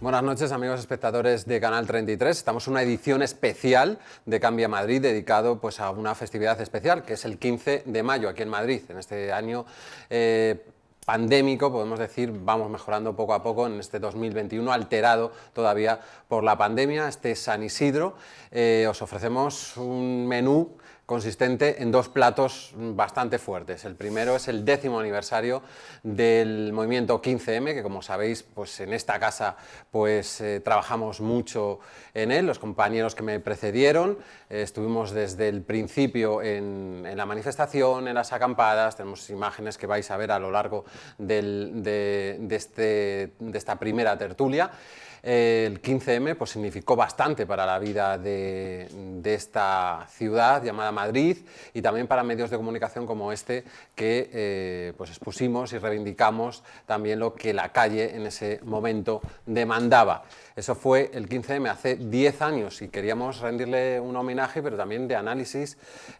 Buenas noches, amigos espectadores de Canal 33. Estamos en una edición especial de Cambia Madrid dedicado pues, a una festividad especial, que es el 15 de mayo aquí en Madrid. En este año pandémico, podemos decir, vamos mejorando poco a poco en este 2021, alterado todavía por la pandemia. Este San Isidro, os ofrecemos un menú consistente en dos platos bastante fuertes. El primero es el 10º aniversario del movimiento 15M, que como sabéis, pues en esta casa pues trabajamos mucho en él, los compañeros que me precedieron, estuvimos desde el principio en la manifestación, en las acampadas, tenemos imágenes que vais a ver a lo largo de esta primera tertulia. El 15M pues, significó bastante para la vida de esta ciudad llamada Madrid y también para medios de comunicación como este que pues expusimos y reivindicamos también lo que la calle en ese momento demandaba. Eso fue el 15M hace 10 años y queríamos rendirle un homenaje, pero también de análisis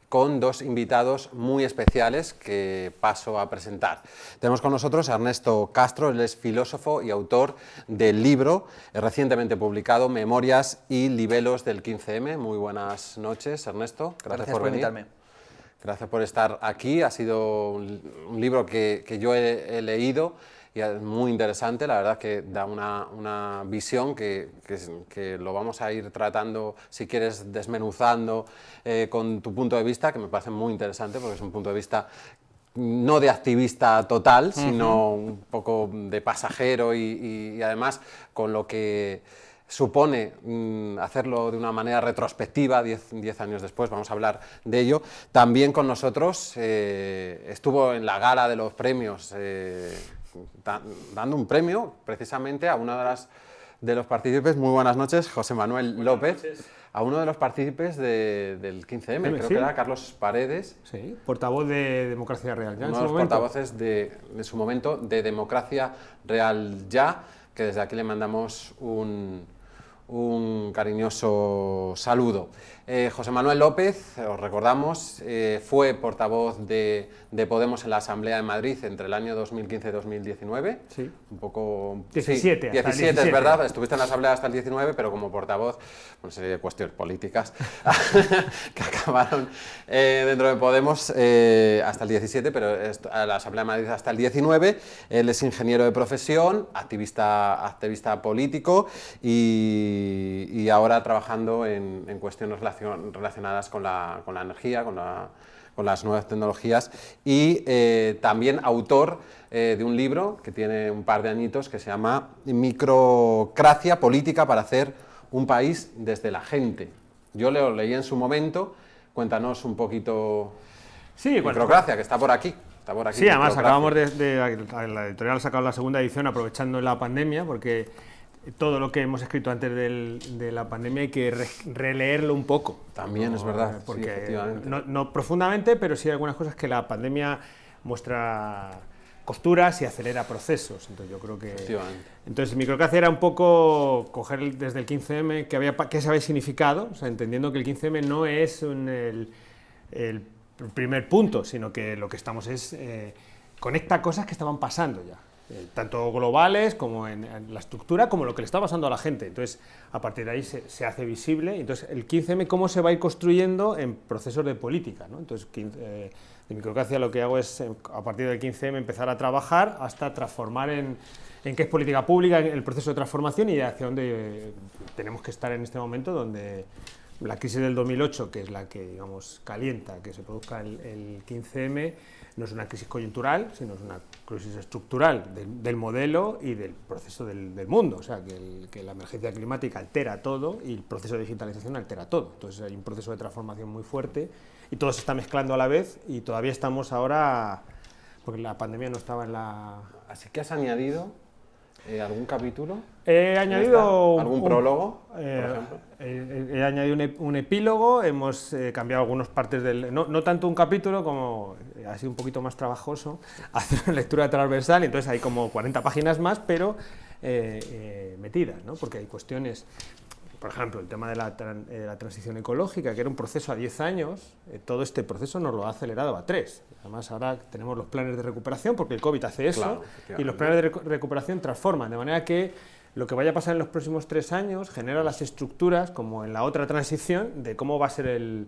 con dos invitados muy especiales que paso a presentar. Tenemos con nosotros a Ernesto Castro, él es filósofo y autor del libro recientemente publicado Memorias y libelos del 15M. Muy buenas noches, Ernesto. Gracias por venir. Invitarme. Gracias por estar aquí. Ha sido un libro que yo he leído y es muy interesante, la verdad que da una visión que lo vamos a ir tratando, si quieres, desmenuzando con tu punto de vista, que me parece muy interesante porque es un punto de vista no de activista total, sino un poco de pasajero y además con lo que supone hacerlo de una manera retrospectiva, 10 años después, vamos a hablar de ello. También con nosotros estuvo en la gala de los premios, dando un premio precisamente a uno de los partícipes. Muy buenas noches, José Manuel López. A uno de los partícipes del 15M, creo que era Carlos Paredes. Sí, portavoz de Democracia Real Ya. Uno de los portavoces de su momento de Democracia Real Ya, que desde aquí le mandamos un cariñoso saludo. José Manuel López, os recordamos, fue portavoz de Podemos en la Asamblea de Madrid entre el año 2015 y 2019. Sí. Un poco... 17. Sí, 17 es verdad, estuviste en la Asamblea hasta el 19, pero como portavoz, una serie de cuestiones políticas que acabaron dentro de Podemos hasta el 17, pero a la Asamblea de Madrid hasta el 19. Él es ingeniero de profesión, activista político y ahora trabajando en cuestiones relacionadas con la energía, con las nuevas tecnologías y también autor de un libro que tiene un par de añitos que se llama Microcracia política para hacer un país desde la gente. Yo lo leí en su momento, cuéntanos un poquito. Sí, Microcracia, que está por aquí. Sí, además acabamos la editorial ha sacado la segunda edición aprovechando la pandemia, porque todo lo que hemos escrito antes de la pandemia hay que releerlo un poco. También es verdad, porque sí, efectivamente. No profundamente, pero sí hay algunas cosas que la pandemia muestra costuras y acelera procesos. Entonces yo creo que... Entonces Microcracia era un poco coger desde el 15M qué se había significado, o sea, entendiendo que el 15M no es el primer punto, sino que lo que estamos es... conecta cosas que estaban pasando ya. Tanto globales como en la estructura, como lo que le está pasando a la gente. Entonces, a partir de ahí se hace visible. Entonces, el 15M, ¿cómo se va a ir construyendo en procesos de política, ¿no? Entonces, de Microcracia lo que hago es, a partir del 15M, empezar a trabajar hasta transformar en qué es política pública, en el proceso de transformación y hacia dónde tenemos que estar en este momento, donde la crisis del 2008, que es la que, digamos, calienta que se produzca el 15M, no es una crisis coyuntural, sino es una crisis estructural del modelo y del proceso del mundo. O sea, que la emergencia climática altera todo y el proceso de digitalización altera todo. Entonces hay un proceso de transformación muy fuerte y todo se está mezclando a la vez y todavía estamos ahora, porque la pandemia no estaba en la... Así que has añadido algún capítulo. He añadido... ¿Algún prólogo, por ejemplo? He añadido un epílogo, hemos cambiado algunas partes del... No tanto un capítulo, como ha sido un poquito más trabajoso hacer una lectura transversal, entonces hay como 40 páginas más, pero metidas, ¿no? Porque hay cuestiones... por ejemplo, el tema de la transición ecológica, que era un proceso a 10 años, todo este proceso nos lo ha acelerado a 3. Además, ahora tenemos los planes de recuperación, porque el COVID hace eso, claro, y los planes de recuperación transforman, de manera que lo que vaya a pasar en los próximos 3 años genera las estructuras, como en la otra transición, de cómo va a ser el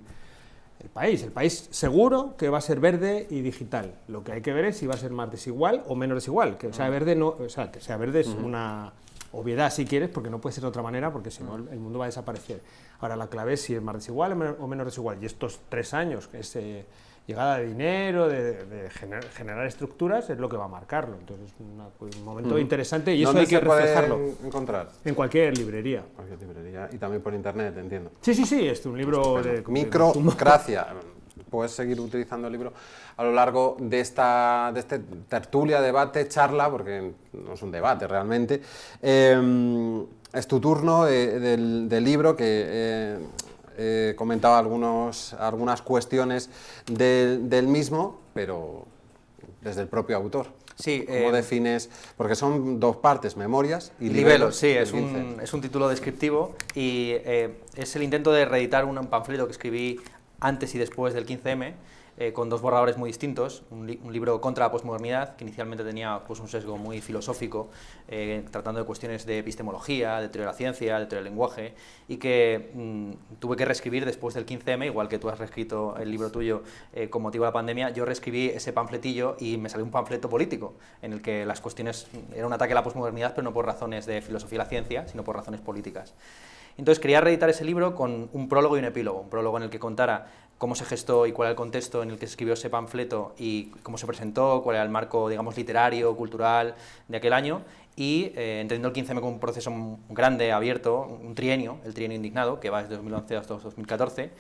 país. El país seguro que va a ser verde y digital. Lo que hay que ver es si va a ser más desigual o menos desigual. Que sea verde, no, o sea, que sea verde es una obviedad, si quieres, porque no puede ser de otra manera, porque si no el mundo va a desaparecer. Ahora, la clave es si es más desigual o menos desigual. Y estos 3 años, que es llegada de dinero, de generar estructuras, es lo que va a marcarlo. Entonces es un momento interesante y eso hay que reflejarlo. ¿Dónde se puede encontrar? En cualquier librería. Cualquier librería. Y también por internet, entiendo. Sí, es un libro de Microcracia. Puedes seguir utilizando el libro a lo largo de esta tertulia, debate, charla, porque no es un debate realmente. Es tu turno del libro, que comentaba algunas cuestiones del mismo, pero desde el propio autor. Sí, ¿Cómo defines? Porque son 2 partes, memorias y libelos. Sí, es un título descriptivo y es el intento de reeditar un panfleto que escribí antes y después del 15M, con 2 borradores muy distintos, un libro contra la posmodernidad, que inicialmente tenía pues, un sesgo muy filosófico, tratando de cuestiones de epistemología, de teoría de la ciencia, de teoría del lenguaje, y que tuve que reescribir después del 15M, igual que tú has reescrito el libro tuyo con motivo de la pandemia. Yo reescribí ese panfletillo y me salió un panfleto político, en el que las cuestiones era un ataque a la posmodernidad, pero no por razones de filosofía de la ciencia, sino por razones políticas. Entonces quería reeditar ese libro con un prólogo y un epílogo, un prólogo en el que contara cómo se gestó y cuál era el contexto en el que se escribió ese panfleto y cómo se presentó, cuál era el marco, digamos, literario, cultural de aquel año, y entendiendo el 15M como un proceso grande, abierto, un trienio, el trienio indignado, que va desde 2011 hasta 2014,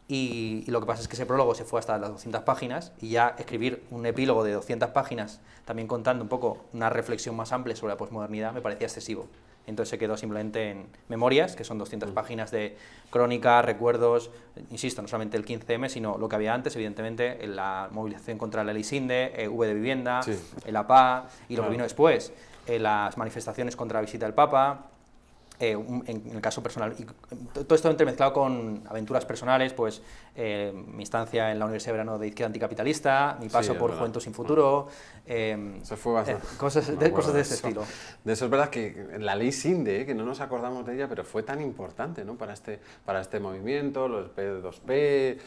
y lo que pasa es que ese prólogo se fue hasta las 200 páginas, y ya escribir un epílogo de 200 páginas, también contando un poco una reflexión más amplia sobre la posmodernidad, me parecía excesivo. Entonces se quedó simplemente en memorias, que son 200 páginas de crónica, recuerdos, insisto, no solamente el 15M, sino lo que había antes, evidentemente, en la movilización contra la ley Sinde, V de vivienda, sí, el APA, y lo que vino después, las manifestaciones contra la visita del Papa, en el caso personal, y todo esto entremezclado con aventuras personales, pues mi estancia en la Universidad de Verano de Izquierda Anticapitalista, mi paso por Juventud Sin Futuro, se fue bastante. Cosas de ese estilo. De eso es verdad que la ley Sinde, que no nos acordamos de ella, pero fue tan importante, ¿no? para este movimiento, los P2P,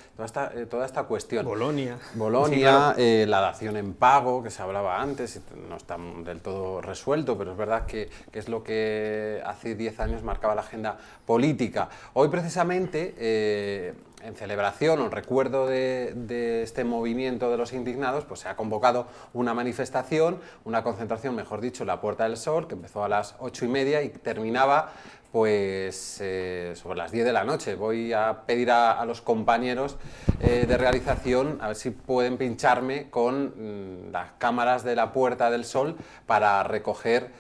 toda esta cuestión. Bolonia, sí, claro. La dación en pago, que se hablaba antes, no está del todo resuelto, pero es verdad que es lo que hace 10 años marcaba la agenda política. Hoy precisamente, en celebración o en recuerdo de este movimiento de los indignados, pues se ha convocado una manifestación, una concentración, mejor dicho, en la Puerta del Sol, que empezó a las 8:30 y terminaba pues sobre las 10 de la noche. Voy a pedir a los compañeros de realización a ver si pueden pincharme con las cámaras de la Puerta del Sol para recoger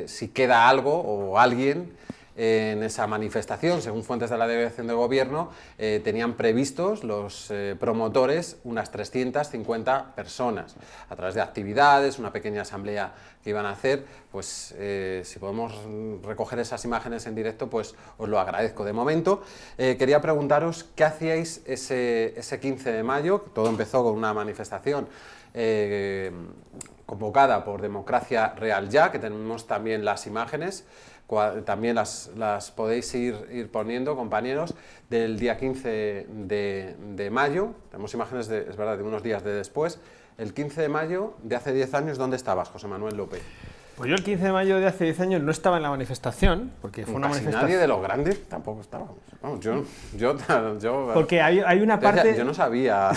si queda algo o alguien en esa manifestación. Según fuentes de la Delegación de Gobierno, tenían previstos los promotores unas 350 personas, a través de actividades, una pequeña asamblea que iban a hacer. Pues si podemos recoger esas imágenes en directo, pues os lo agradezco. De momento, quería preguntaros qué hacíais ese 15 de mayo, todo empezó con una manifestación convocada por Democracia Real Ya, que tenemos también las imágenes, también las podéis ir poniendo, compañeros, del día 15 de mayo, tenemos imágenes, es verdad, de unos días de después. El 15 de mayo de hace 10 años, ¿dónde estabas, José Manuel López? Pues yo el 15 de mayo de hace 10 años no estaba en la manifestación, porque fue una manifestación... nadie de los grandes tampoco estábamos. Vamos, yo porque hay una parte... Yo no sabía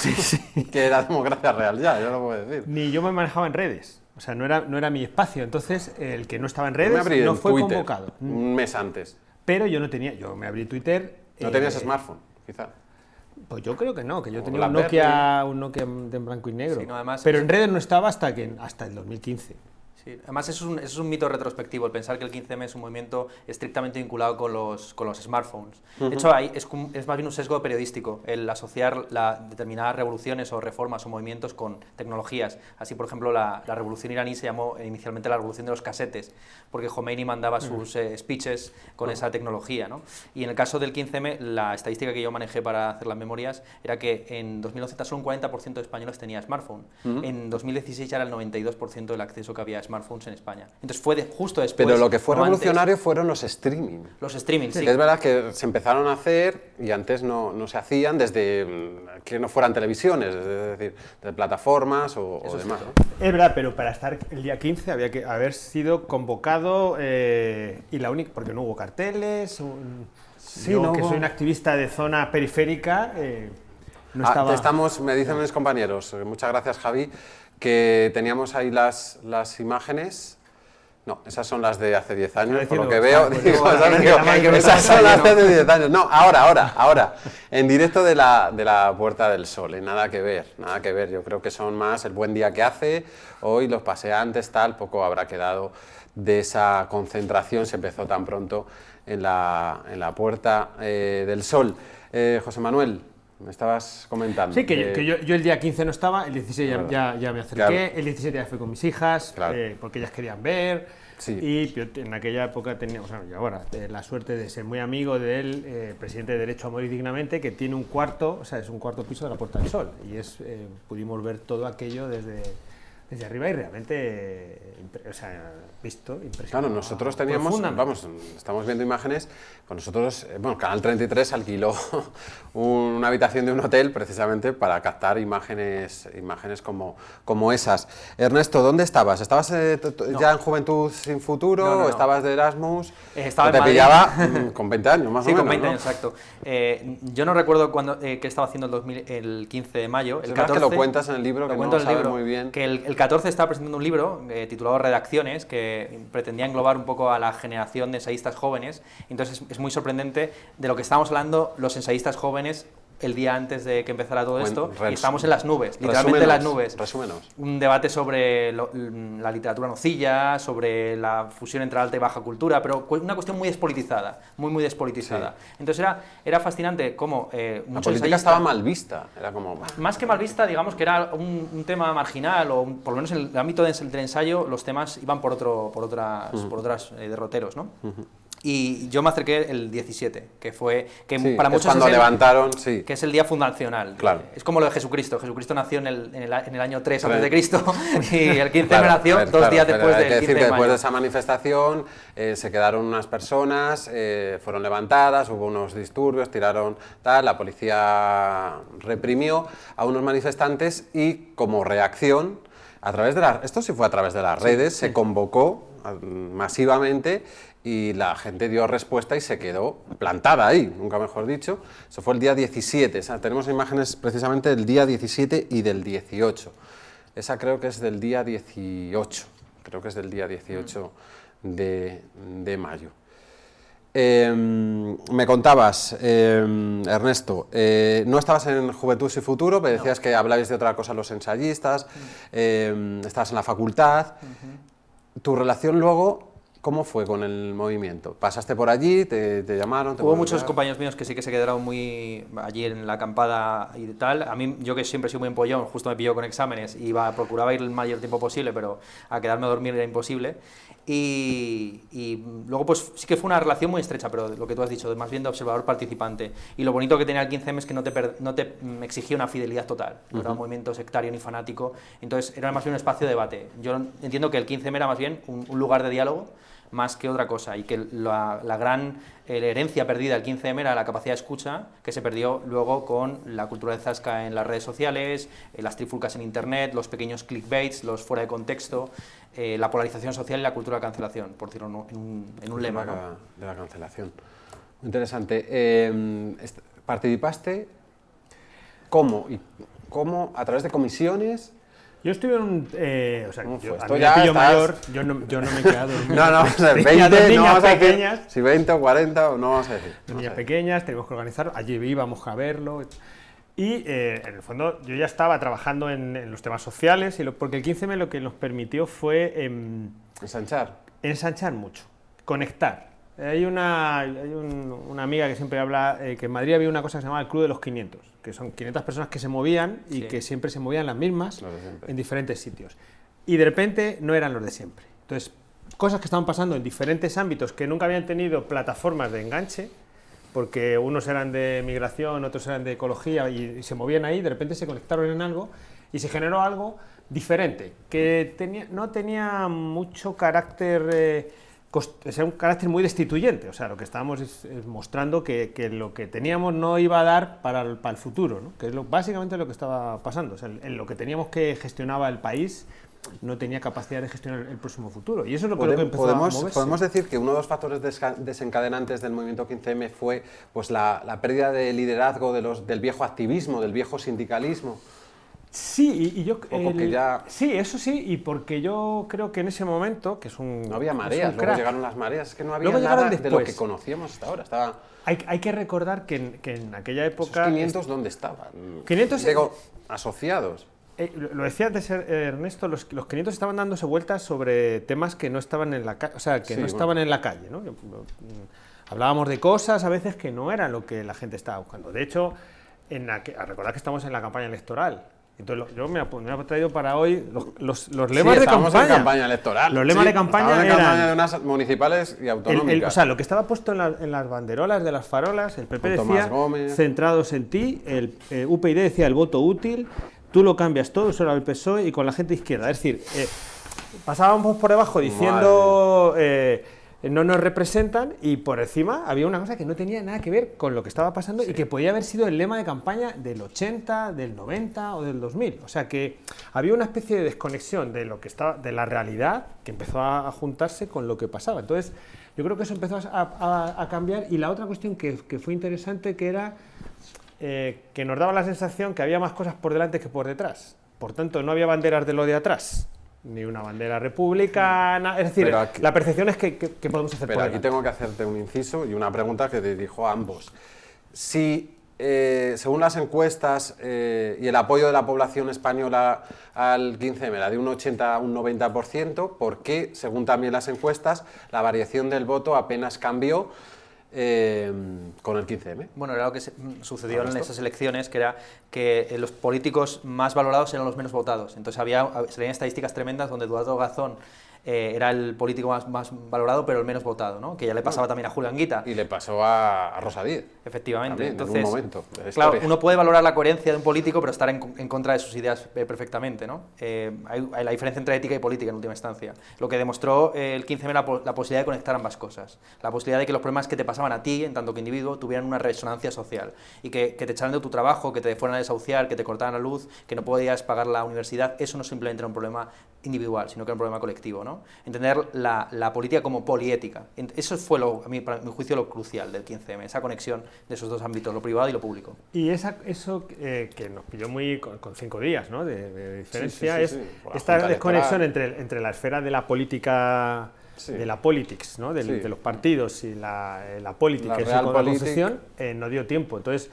que era Democracia Real Ya, yo lo puedo decir. Ni yo me manejaba en redes, o sea, no era mi espacio, entonces el que no estaba en redes no fue Twitter, convocado. Un mes antes. Pero yo me abrí Twitter... ¿No tenías smartphone, quizá? Pues yo creo que no, que yo tenía un Nokia de blanco y negro, sí, no, además, pero en redes no estaba hasta el 2015. Sí, además eso es un mito retrospectivo, el pensar que el 15M es un movimiento estrictamente vinculado con los smartphones. De hecho, es más bien un sesgo periodístico el asociar determinadas revoluciones o reformas o movimientos con tecnologías. Así, por ejemplo, la revolución iraní se llamó inicialmente la revolución de los casetes, porque Khomeini mandaba sus speeches con esa tecnología, ¿no? Y en el caso del 15M, la estadística que yo manejé para hacer las memorias era que en 2011 solo un 40% de españoles tenía smartphone. En 2016 ya era el 92% del acceso que había a smartphones en España. Entonces fue justo después. Pero lo que fue no revolucionario antes, fueron los streaming. los streaming, sí. Es verdad que se empezaron a hacer y antes no se hacían desde que no fueran televisiones, es decir, de plataformas o demás, ¿no? Es verdad, pero para estar el día 15 había que haber sido convocado y la única, porque no hubo carteles. Sí, yo, no que hubo... soy un activista de zona periférica, no estaba... me dicen mis compañeros, muchas gracias Javi, que teníamos ahí las imágenes. No, esas son las de hace 10 años, por lo que veo. Esas son las de hace 10 años. No, ahora, en directo de la Puerta del Sol, nada que ver. Yo creo que son más el buen día que hace, hoy los paseantes, tal, poco habrá quedado de esa concentración, se empezó tan pronto en la Puerta del Sol. José Manuel, me estabas comentando. Sí, que yo el día 15 no estaba, el 16 ya me acerqué, claro. El 17 ya fui con mis hijas, Claro. porque ellas querían ver, Sí. y yo en aquella época tenía, y ahora, la suerte de ser muy amigo del presidente de Derecho a Morir Dignamente, que tiene un cuarto, es un cuarto piso de la Puerta del Sol, y pudimos ver todo aquello desde arriba y realmente, visto, impresionante. Claro, nosotros teníamos, estamos viendo imágenes, con nosotros, Canal 33 alquiló una habitación de un hotel precisamente para captar imágenes como esas. Ernesto, ¿dónde estabas? ¿Estabas ya en Juventud Sin Futuro No. o estabas de Erasmus? Estaba te en Madrid. pillaba con 20 años, más o Sí, menos, con 20 ¿no? años, exacto. Yo no recuerdo qué estaba haciendo el 15 de mayo. Es verdad que lo cuentas en el libro, que no sabes muy bien. Que el 14 estaba presentando un libro titulado Redacciones, que pretendía englobar un poco a la generación de ensayistas jóvenes. Entonces es muy sorprendente de lo que estábamos hablando los ensayistas jóvenes el día antes de que empezara todo esto, y estamos en las nubes, literalmente en las nubes. Resúmenos. Un debate sobre la literatura nocilla, sobre la fusión entre alta y baja cultura, pero una cuestión muy despolitizada, muy despolitizada. Sí. Entonces era fascinante cómo la política estaba mal vista, era como... Más que mal vista, digamos que era un tema marginal, o por lo menos en el ámbito del ensayo los temas iban por otras derroteros, ¿no? Y yo me acerqué el 17, que para muchos cuando levantaron, sí. Que es el día fundacional. Claro. Es como lo de Jesucristo. Jesucristo nació en el año 3 antes de Cristo y el 15 nació 2 días después del 15 de mayo. Hay que decir que después de esa manifestación se quedaron unas personas, fueron levantadas, hubo unos disturbios, tiraron tal, la policía reprimió a unos manifestantes y como reacción, esto sí fue a través de las redes, se convocó masivamente y la gente dio respuesta y se quedó plantada ahí, nunca mejor dicho. Eso fue el día 17, tenemos imágenes precisamente del día 17 y del 18. Esa creo que es del día 18, de mayo. Me contabas, Ernesto, no estabas en Juventud y Futuro, pero decías que hablabais de otra cosa los ensayistas, estabas en la facultad. ¿Tu relación luego cómo fue con el movimiento? ¿Pasaste por allí, te llamaron? Hubo muchos compañeros míos que sí que se quedaron allí en la acampada y tal. A mí, yo que siempre he sido muy empollón, justo me pilló con exámenes y procuraba ir el mayor tiempo posible, pero a quedarme a dormir era imposible. Y luego pues sí que fue una relación muy estrecha, pero lo que tú has dicho, más bien de observador participante. Y lo bonito que tenía el 15M es que no te exigía una fidelidad total, no era un movimiento sectario ni fanático, entonces era más bien un espacio de debate. Yo entiendo que el 15M era más bien un lugar de diálogo más que otra cosa, y que la gran herencia perdida del 15M era la capacidad de escucha, que se perdió luego con la cultura de zasca en las redes sociales, las trifulcas en internet, los pequeños clickbaits, los fuera de contexto, la polarización social y la cultura de cancelación, por decirlo en un lema, ¿no? De la cancelación. Muy interesante. ¿Participaste cómo? ¿A través de comisiones? Yo estuve en un... Esto ya pillo estás... mayor, yo no me he quedado... No, 20, no vamos a decir si 20 o 40, no vamos a decir. Niñas pequeñas, tenemos que organizar, allí íbamos a verlo... Y en el fondo yo ya estaba trabajando en los temas sociales, porque el 15M lo que nos permitió fue ensanchar mucho, conectar. Hay una amiga que siempre habla que en Madrid había una cosa que se llamaba el Club de los 500, que son 500 personas que se movían y que siempre se movían las mismas en diferentes sitios. Y de repente no eran los de siempre. Entonces, cosas que estaban pasando en diferentes ámbitos que nunca habían tenido plataformas de enganche, porque unos eran de migración, otros eran de ecología y se movían ahí, de repente se conectaron en algo y se generó algo diferente, que no tenía mucho carácter, era un carácter muy destituyente, o sea, lo que estábamos es mostrando que lo que teníamos no iba a dar para el futuro, ¿no? Que es básicamente lo que estaba pasando, o sea, en lo que teníamos que gestionaba el país no tenía capacidad de gestionar el próximo futuro. Y eso es lo que empezó a moverse. Podemos decir que uno de los factores desencadenantes del movimiento 15M fue pues, la pérdida de liderazgo del viejo activismo, del viejo sindicalismo. Sí, y yo... Sí, eso sí, y porque yo creo que en ese momento, que es un... No había mareas, luego llegaron las mareas, es que no había nada de lo que conocíamos hasta ahora. Hay que recordar que en aquella época... ¿Esos 500 dónde estaban? 500... Digo, asociados. Lo decía antes Ernesto, los 500 estaban dándose vueltas sobre temas que no estaban en la calle, o sea, que no estaban en la calle, ¿no? Hablábamos de cosas a veces que no eran lo que la gente estaba buscando. De hecho, recordad que estamos en la campaña electoral. Entonces, yo me he traído para hoy los lemas de campaña. Estamos en campaña electoral. Los lemas de campaña eran... campaña de unas municipales y autonómicas. O sea, lo que estaba puesto en las banderolas de las farolas, el PP decía, centrados en ti, el UPyD decía el voto útil, tú lo cambias todo, eso era el PSOE, y con la gente izquierda. Es decir, pasábamos por debajo diciendo no nos representan, y por encima había una cosa que no tenía nada que ver con lo que estaba pasando y que podía haber sido el lema de campaña del 80, del 90 o del 2000. O sea que había una especie de desconexión de lo que estaba, de la realidad, que empezó a juntarse con lo que pasaba. Entonces, yo creo que eso empezó a cambiar. Y la otra cuestión que fue interesante, que era que nos daba la sensación que había más cosas por delante que por detrás. Por tanto, no había banderas de lo de atrás, ni una bandera republicana. Es decir, la percepción es que podemos hacer. Pero aquí tengo que hacerte un inciso y una pregunta que te dirijo a ambos. Si, según las encuestas y el apoyo de la población española al 15M era de un 80 a un 90%, ¿por qué, según también las encuestas, la variación del voto apenas cambió con el 15M? Bueno, era lo que sucedió en esas elecciones, que era que los políticos más valorados eran los menos votados. Entonces salían estadísticas tremendas donde Eduardo Gazón era el político más valorado, pero el menos votado, ¿no? Que ya le pasaba también a Julio Anguita. Y le pasó a Rosa Díez. Efectivamente. También, entonces, en un momento claro, uno puede valorar la coherencia de un político, pero estar en contra de sus ideas perfectamente, ¿no? Hay la diferencia entre ética y política en última instancia. Lo que demostró el 15M era la posibilidad de conectar ambas cosas. La posibilidad de que los problemas que te pasaban a ti, en tanto que individuo, tuvieran una resonancia social. Y que te echaran de tu trabajo, que te fueran a desahuciar, que te cortaran la luz, que no podías pagar la universidad. Eso no simplemente era un problema individual, sino que era un problema colectivo, ¿no? Entender la política como poliética. Eso fue, para mi juicio, lo crucial del 15M, esa conexión de esos dos ámbitos, lo privado y lo público. Y eso que nos pilló muy con 5 días, ¿no? de diferencia, es esta desconexión entre la esfera de la política, de la politics, ¿no? De los partidos, y la política, que es la concepción, no dio tiempo. Entonces,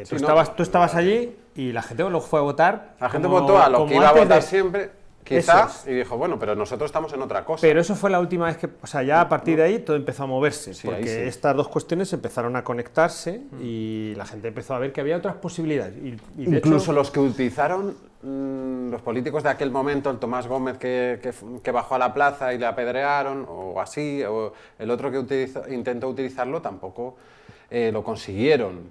tú estabas allí y la gente lo fue a votar. La gente votó a lo que iba a votar siempre. Quizás, y dijo, bueno, pero nosotros estamos en otra cosa. Pero eso fue la última vez que, o sea, ya a partir de ahí todo empezó a moverse, porque estas dos cuestiones empezaron a conectarse y la gente empezó a ver que había otras posibilidades. Y incluso los que utilizaron, los políticos de aquel momento, el Tomás Gómez que bajó a la plaza y le apedrearon, o así, o el otro que intentó utilizarlo, tampoco lo consiguieron.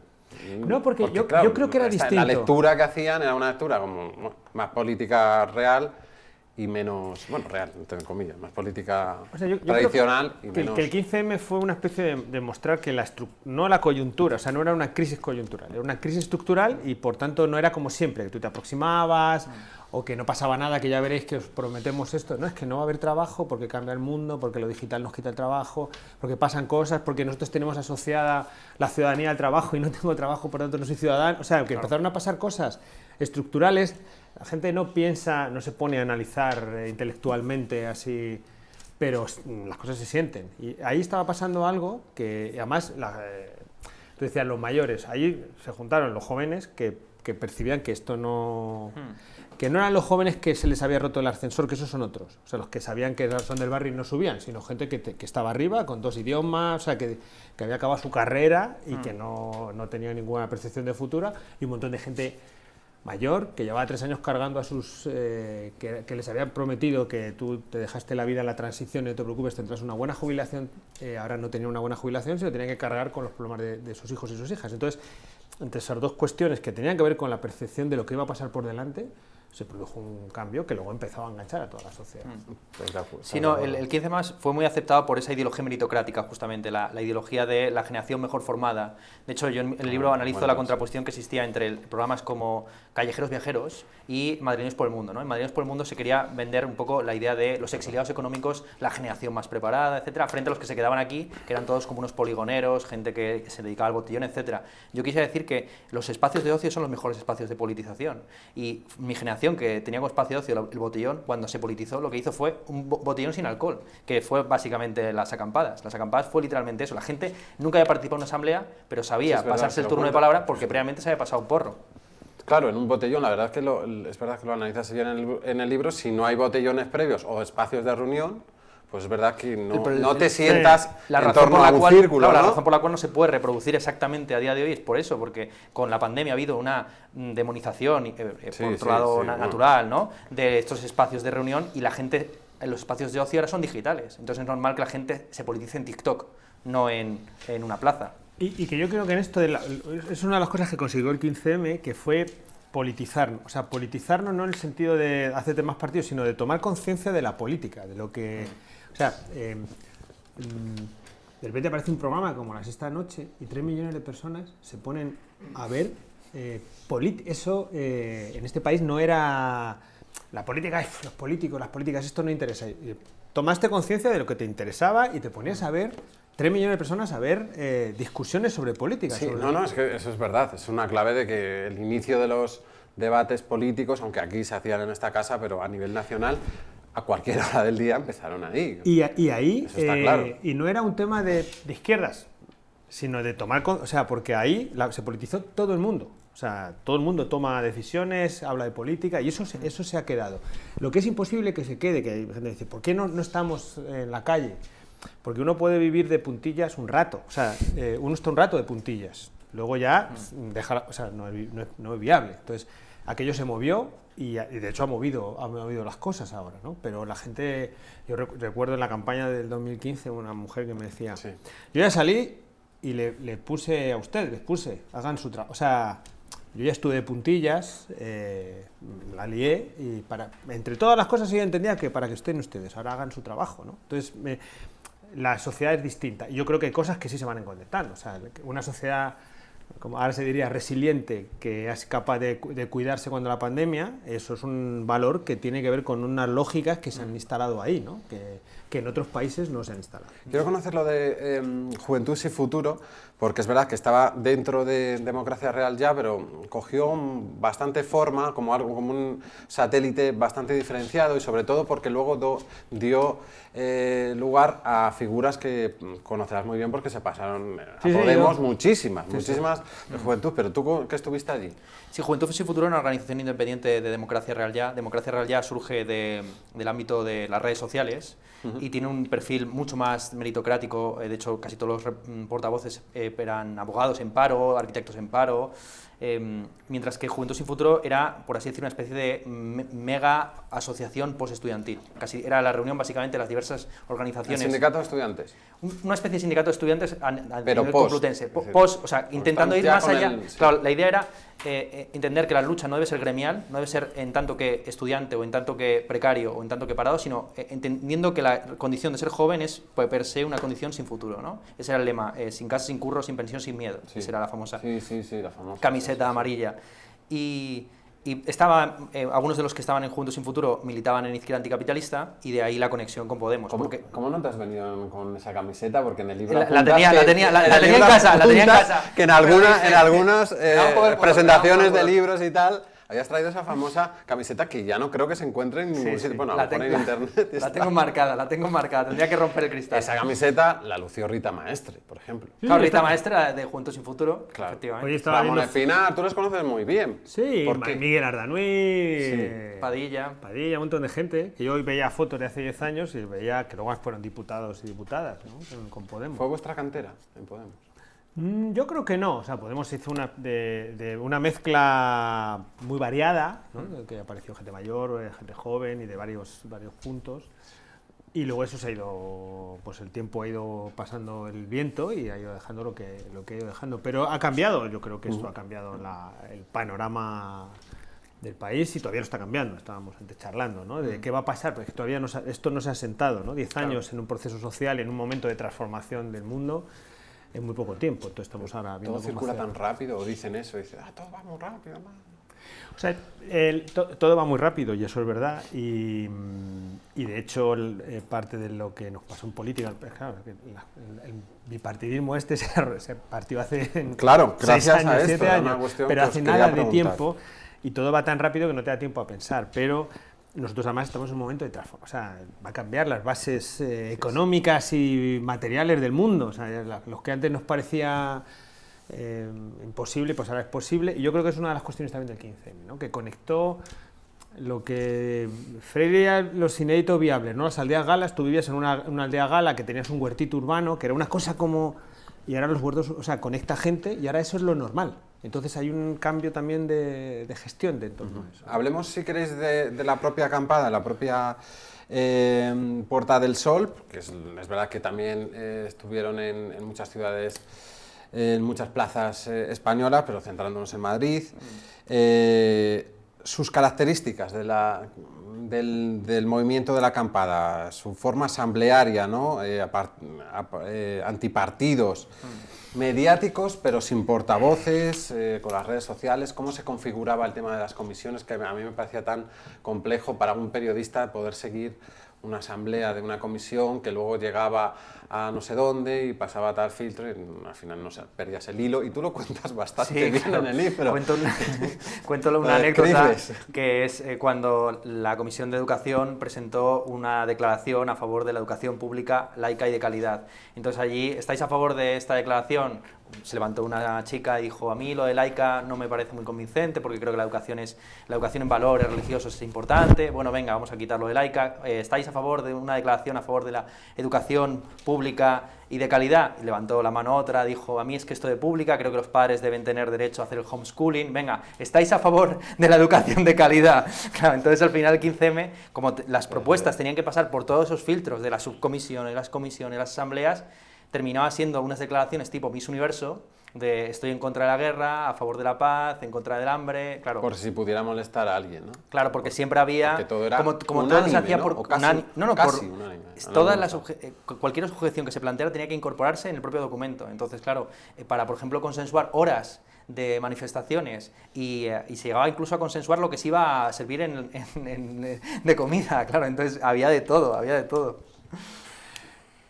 No, porque yo creo que era distinto. La lectura que hacían era una lectura como más política real y menos, bueno, real, entre comillas, más política tradicional y menos... Que el 15M fue una especie de mostrar que no la coyuntura, o sea, no era una crisis coyuntural, era una crisis estructural y por tanto no era como siempre, que tú te aproximabas o que no pasaba nada, que ya veréis que os prometemos esto. No, es que no va a haber trabajo porque cambia el mundo, porque lo digital nos quita el trabajo, porque pasan cosas, porque nosotros tenemos asociada la ciudadanía al trabajo y no tengo trabajo, por tanto no soy ciudadano. O sea, que empezaron a pasar cosas estructurales. La gente no piensa, no se pone a analizar intelectualmente así, pero las cosas se sienten. Y ahí estaba pasando algo que, además, tú decías, los mayores, ahí se juntaron los jóvenes que que percibían que esto no... Que no eran los jóvenes que se les había roto el ascensor, que esos son otros. O sea, los que sabían que son del barrio y no subían, sino gente que estaba arriba, con 2 idiomas, o sea, que había acabado su carrera y que no tenía ninguna percepción de futuro, y un montón de gente mayor que llevaba 3 años cargando a sus... que les habían prometido que tú te dejaste la vida en la transición y no te preocupes, tendrás una buena jubilación. Ahora no tenía una buena jubilación, sino tenían que cargar con los problemas de sus hijos y sus hijas. Entonces, entre esas 2 cuestiones que tenían que ver con la percepción de lo que iba a pasar por delante, se produjo un cambio que luego empezaba a enganchar a toda la sociedad. Sí, no, el 15M fue muy aceptado por esa ideología meritocrática, justamente, la ideología de la generación mejor formada. De hecho, yo en el libro analizo la contraposición que existía entre programas como Callejeros Viajeros y Madrileños por el Mundo, ¿no? En Madrileños por el Mundo se quería vender un poco la idea de los exiliados económicos, la generación más preparada, etcétera, frente a los que se quedaban aquí, que eran todos como unos poligoneros, gente que se dedicaba al botellón, etcétera. Yo quise decir que los espacios de ocio son los mejores espacios de politización, y mi generación, que tenía como espacio de ocio el botellón, cuando se politizó, lo que hizo fue un botellón sin alcohol, que fue básicamente las acampadas. Las acampadas fue literalmente eso. La gente nunca había participado en una asamblea, pero sabía pasarse el turno de palabra porque previamente se había pasado un porro. Claro, en un botellón, la verdad es que es verdad que lo analizas bien en el libro. Si no hay botellones previos o espacios de reunión, pues es verdad que no te sientas en torno a un círculo, ¿no? La razón por la cual no se puede reproducir exactamente a día de hoy es por eso, porque con la pandemia ha habido una demonización, por otro lado natural, ¿no?, de estos espacios de reunión, y la gente, los espacios de ocio ahora son digitales. Entonces es normal que la gente se politice en TikTok, no en una plaza. Y que yo creo que en esto es una de las cosas que consiguió el 15M, que fue politizarnos. O sea, politizarnos no en el sentido de hacerte más partidos, sino de tomar conciencia de la política, de lo que... O sea, de repente aparece un programa como La Sexta Noche y 3 millones de personas se ponen a ver eso. En este país no era la política, los políticos, las políticas, esto no interesa. Tomaste conciencia de lo que te interesaba y te ponías a ver 3 millones de personas a ver discusiones sobre política. Sí, no, es que eso es verdad. Es una clave de que el inicio de los debates políticos, aunque aquí se hacían en esta casa, pero a nivel nacional, a cualquier hora del día empezaron ahí. Y ahí, eso está claro. Y no era un tema de izquierdas, sino de tomar... O sea, porque ahí se politizó todo el mundo. O sea, todo el mundo toma decisiones, habla de política, y eso se ha quedado. Lo que es imposible que se quede, que hay gente que dice, ¿por qué no estamos en la calle? Porque uno puede vivir de puntillas un rato. O sea, uno está un rato de puntillas. Luego ya no es viable. Entonces, aquello se movió y de hecho ha movido las cosas ahora, ¿no? Pero la gente, yo recuerdo en la campaña del 2015 una mujer que me decía, yo ya salí y les puse, hagan su trabajo. O sea, yo ya estuve de puntillas, la lié, y entre todas las cosas yo entendía que para que estén ustedes, ahora hagan su trabajo, ¿no? Entonces, la sociedad es distinta, y yo creo que hay cosas que sí se van encontrando. O sea, una sociedad, como ahora se diría, resiliente, que es capaz de cuidarse cuando la pandemia, eso es un valor que tiene que ver con unas lógicas que se han instalado ahí, ¿no? Que en otros países no se han instalado. Quiero conocer lo de Juventud y Futuro, porque es verdad que estaba dentro de Democracia Real ya, pero cogió bastante forma, como un satélite bastante diferenciado, y sobre todo porque luego dio lugar a figuras que conocerás muy bien porque se pasaron a Podemos muchísimas de Juventud, pero tú que estuviste allí. Sí, Juventud y Futuro es una organización independiente de Democracia Real Ya. Democracia Real Ya surge del ámbito de las redes sociales y tiene un perfil mucho más meritocrático. De hecho, casi todos los portavoces eran abogados en paro, arquitectos en paro, mientras que Juventud Sin Futuro era, por así decir, una especie de mega asociación postestudiantil. Casi era la reunión básicamente de las diversas organizaciones. ¿El sindicato de estudiantes? Una especie de sindicato de estudiantes a pero nivel complutense. O sea, intentando ir más allá. Claro, la idea era entender que la lucha no debe ser gremial, no debe ser en tanto que estudiante o en tanto que precario o en tanto que parado, sino entendiendo que la condición de ser joven es per se una condición sin futuro, ¿no? Ese era el lema, sin casa, sin curro, sin pensión, sin miedo. Sí. Esa era la famosa, la famosa camiseta amarilla. Y algunos de los que estaban en Juntos Sin Futuro militaban en Izquierda Anticapitalista, y de ahí la conexión con Podemos. ¿Cómo no te has venido con esa camiseta? Porque en el libro la tenía en casa, que en algunas presentaciones de libros y tal habías traído esa famosa camiseta que ya no creo que se encuentre en ningún sitio. Bueno, la pone en internet. La tengo marcada, tendría que romper el cristal. Esa camiseta la lució Rita Maestre, por ejemplo. Sí, claro, Rita Maestre de Juntos sin Futuro, claro. efectivamente. Oye, estaba Ramón Espinar, tú los conoces muy bien. Sí, Miguel Ardanuy, Padilla, un montón de gente, que yo hoy veía fotos de hace 10 años y veía que luego fueron diputados y diputadas, ¿no? Con Podemos. ¿Fue vuestra cantera en Podemos? Yo creo que no, o sea, Podemos hizo una mezcla muy variada, ¿no? Que apareció gente mayor, gente joven y de varios puntos. Y luego eso se ha ido, pues el tiempo ha ido pasando el viento y ha ido dejando lo que ha ido dejando. Pero ha cambiado, yo creo que esto ha cambiado el panorama del país y todavía lo está cambiando. Estábamos antes charlando, ¿no? De qué va a pasar, porque todavía esto no se ha sentado, ¿no? 10 años en un proceso social, en un momento de transformación del mundo, en muy poco tiempo. Entonces estamos ahora viendo todo circula tan rápido, o dicen eso, dicen, todo va muy rápido, man. O sea, todo va muy rápido y eso es verdad y de hecho parte de lo que nos pasó en política, claro, el bipartidismo se partió hace 6 años, 7 años, pero hace nada de tiempo y todo va tan rápido que no te da tiempo a pensar, pero nosotros además estamos en un momento de transformación, o sea, va a cambiar las bases económicas y materiales del mundo, o sea, los que antes nos parecía imposible, pues ahora es posible, y yo creo que es una de las cuestiones también del 15M, ¿no? Que conectó lo que Freire los inéditos viables, ¿no? Las aldeas galas, tú vivías en una aldea gala que tenías un huertito urbano, que era una cosa como... Y ahora los huertos, o sea, conecta gente y ahora eso es lo normal. Entonces hay un cambio también de gestión de entorno a eso. Hablemos, si queréis, de la propia acampada, la propia Puerta del Sol, que es verdad que también estuvieron en muchas ciudades, en muchas plazas españolas, pero centrándonos en Madrid. Sus características del movimiento de la acampada, su forma asamblearia, ¿no? Antipartidos, mediáticos, pero sin portavoces, con las redes sociales. ¿Cómo se configuraba el tema de las comisiones? Que a mí me parecía tan complejo para un periodista poder seguir una asamblea de una comisión que luego llegaba a no sé dónde y pasaba tal filtro y al final no sé, perdías el hilo, y tú lo cuentas bastante bien en el libro. Cuento una anécdota que es cuando la Comisión de Educación presentó una declaración a favor de la educación pública laica y de calidad. Entonces allí, ¿estáis a favor de esta declaración? Se levantó una chica y dijo, a mí lo de laica no me parece muy convincente porque creo que la educación en valores religiosos es importante. Bueno, venga, vamos a quitarlo de laica. ¿Estáis a favor de una declaración a favor de la educación pública y de calidad? Y levantó la mano otra, dijo, a mí es que esto de pública, creo que los padres deben tener derecho a hacer el homeschooling. Venga, ¿estáis a favor de la educación de calidad? Claro, entonces al final el 15M, como las propuestas tenían que pasar por todos esos filtros de las subcomisiones, las comisiones, las asambleas, terminaba siendo unas declaraciones tipo Miss Universo, de estoy en contra de la guerra, a favor de la paz, en contra del hambre, claro. Por si pudiera molestar a alguien, ¿no? Claro, porque siempre había... Porque todo era como unánime, todo se hacía ¿no? por... O casi unánime. Cualquier objeción que se planteara tenía que incorporarse en el propio documento. Entonces, claro, para, por ejemplo, consensuar horas de manifestaciones y se llegaba incluso a consensuar lo que se iba a servir de comida, claro, entonces había de todo,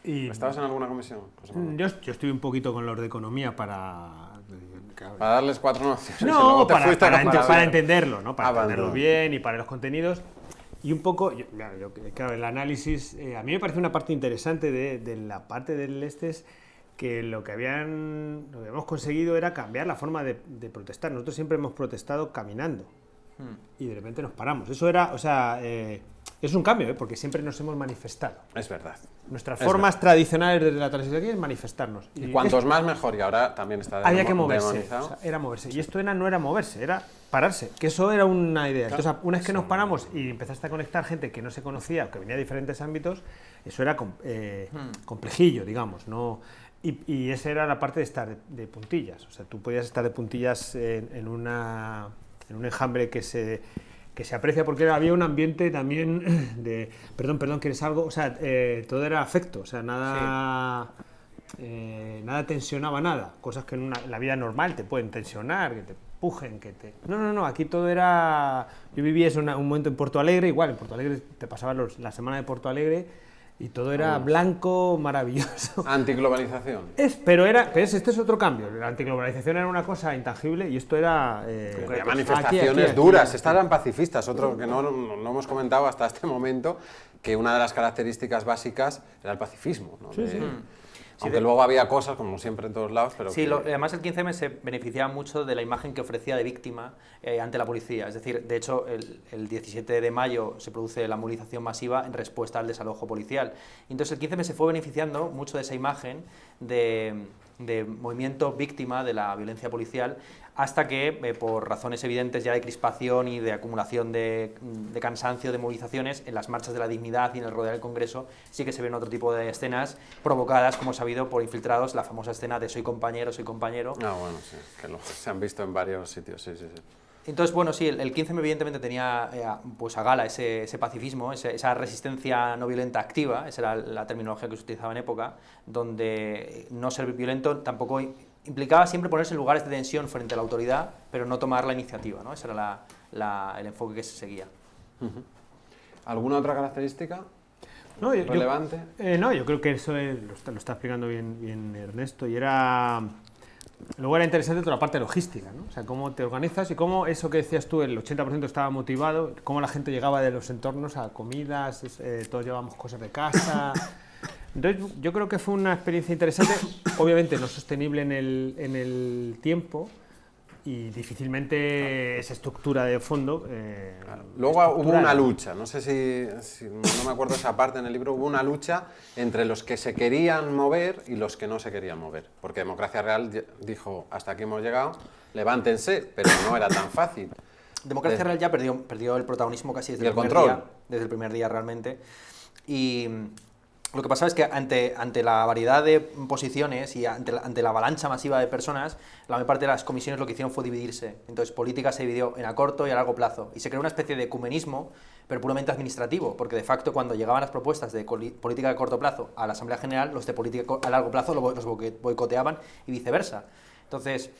¿Estabas en alguna comisión? Yo estoy un poquito con los de economía para darles 4 nociones. No, para entenderlo, ¿no? Para entenderlo bien y para los contenidos. Y un poco, claro, el análisis, a mí me parece una parte interesante de la parte del este es que lo que habíamos conseguido era cambiar la forma de protestar. Nosotros siempre hemos protestado caminando y de repente nos paramos. Eso era, o sea, es un cambio, porque siempre nos hemos manifestado. Es verdad. Nuestras formas tradicionales desde la transición aquí es manifestarnos. Y cuantos más mejor, y ahora también está había que moverse, o sea, era moverse. Y esto no era moverse, era pararse, que eso era una idea. Claro. Entonces, una vez que nos paramos y empezaste a conectar gente que no se conocía, que venía de diferentes ámbitos, eso era complejillo, digamos, ¿no? Y esa era la parte de estar de puntillas. O sea, tú podías estar de puntillas en un enjambre que se aprecia porque había un ambiente también de perdón, ¿quieres algo? O sea, todo era afecto, o sea, nada tensionaba nada, cosas que en la vida normal te pueden tensionar, que te empujen, No, aquí todo era... Yo viví eso un momento en Porto Alegre, igual, en Porto Alegre te pasaba la semana de Porto Alegre y todo era blanco, maravilloso. Antiglobalización. Pero este es otro cambio. La antiglobalización era una cosa intangible y esto era... Había manifestaciones duras. Estas eran pacifistas, otro que no hemos comentado hasta este momento, que una de las características básicas era el pacifismo, ¿no? Aunque luego había cosas, como siempre en todos lados, pero... Sí, además el 15M se beneficiaba mucho de la imagen que ofrecía de víctima ante la policía. Es decir, de hecho, el 17 de mayo se produce la movilización masiva en respuesta al desalojo policial. Entonces el 15M se fue beneficiando mucho de esa imagen de movimiento víctima de la violencia policial, hasta que, por razones evidentes ya de crispación y de acumulación de cansancio de movilizaciones, en las marchas de la dignidad y en el rodear del Congreso sí que se ven otro tipo de escenas provocadas, como sabido, por infiltrados, la famosa escena de soy compañero, soy compañero. Ah, bueno, sí, que se han visto en varios sitios, sí. Entonces, bueno, sí, el 15M evidentemente tenía pues a gala ese pacifismo, esa resistencia no violenta activa, esa era la terminología que se utilizaba en época, donde no ser violento tampoco implicaba siempre ponerse en lugares de tensión frente a la autoridad, pero no tomar la iniciativa, ¿no? Ese era el enfoque que se seguía. ¿Alguna otra característica relevante? Yo creo que eso lo está explicando bien Ernesto, y luego era interesante toda la parte logística, ¿no? O sea, cómo te organizas y cómo eso que decías tú, el 80% estaba motivado, cómo la gente llegaba de los entornos a comidas, todos llevábamos cosas de casa. Entonces, yo creo que fue una experiencia interesante, obviamente no sostenible en el tiempo y difícilmente esa estructura de fondo. Luego hubo una lucha, no sé si no me acuerdo esa parte en el libro, hubo una lucha entre los que se querían mover y los que no se querían mover, porque Democracia Real dijo, hasta aquí hemos llegado, levántense, pero no era tan fácil. Democracia Real ya perdió el protagonismo casi desde el primer día realmente, y lo que pasaba es que ante la variedad de posiciones y ante la avalancha masiva de personas, la mayor parte de las comisiones lo que hicieron fue dividirse. Entonces, política se dividió en a corto y a largo plazo. Y se creó una especie de ecumenismo, pero puramente administrativo, porque de facto cuando llegaban las propuestas de política de corto plazo a la Asamblea General, los de política a largo plazo los boicoteaban y viceversa. Entonces,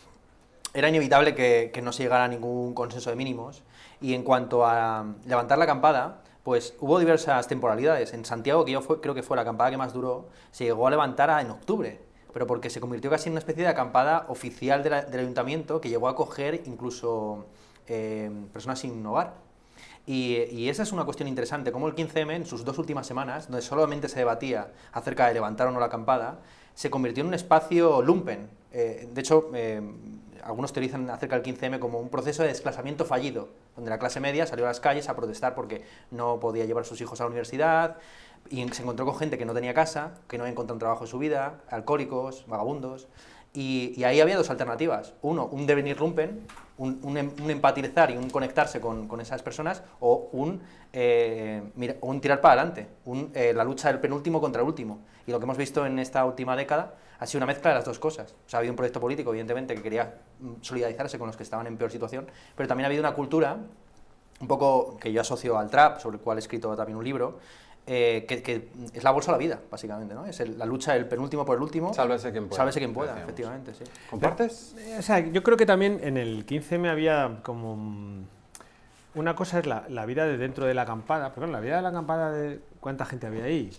era inevitable que no se llegara a ningún consenso de mínimos. Y en cuanto a levantar la acampada, pues hubo diversas temporalidades. En Santiago, que creo que fue la acampada que más duró, se llegó a levantar en octubre, pero porque se convirtió casi en una especie de acampada oficial del ayuntamiento que llegó a acoger incluso personas sin hogar. Y esa es una cuestión interesante, como el 15M en sus 2 últimas semanas, donde solamente se debatía acerca de levantar o no la acampada, se convirtió en un espacio lumpen. De hecho, algunos teorizan acerca del 15M como un proceso de desplazamiento fallido, donde la clase media salió a las calles a protestar porque no podía llevar a sus hijos a la universidad y se encontró con gente que no tenía casa, que no había encontrado un trabajo en su vida, alcohólicos, vagabundos, y ahí había 2 alternativas. Uno, un devenir lumpen, un empatizar y un conectarse con esas personas, o un tirar para adelante, la lucha del penúltimo contra el último. Y lo que hemos visto en esta última década ha sido una mezcla de las 2 cosas. O sea, ha habido un proyecto político, evidentemente, que quería solidarizarse con los que estaban en peor situación, pero también ha habido una cultura, un poco que yo asocio al trap, sobre el cual he escrito también un libro, que es la bolsa de la vida, básicamente, ¿no? Es la lucha del penúltimo por el último. Sálvese quien pueda. Sálvese quien pueda, efectivamente, sí. ¿Compartes? O sea, yo creo que también en el 15M había como... Una cosa es la vida de dentro de la acampada, pero la vida de la acampada, ¿cuánta gente había ahí?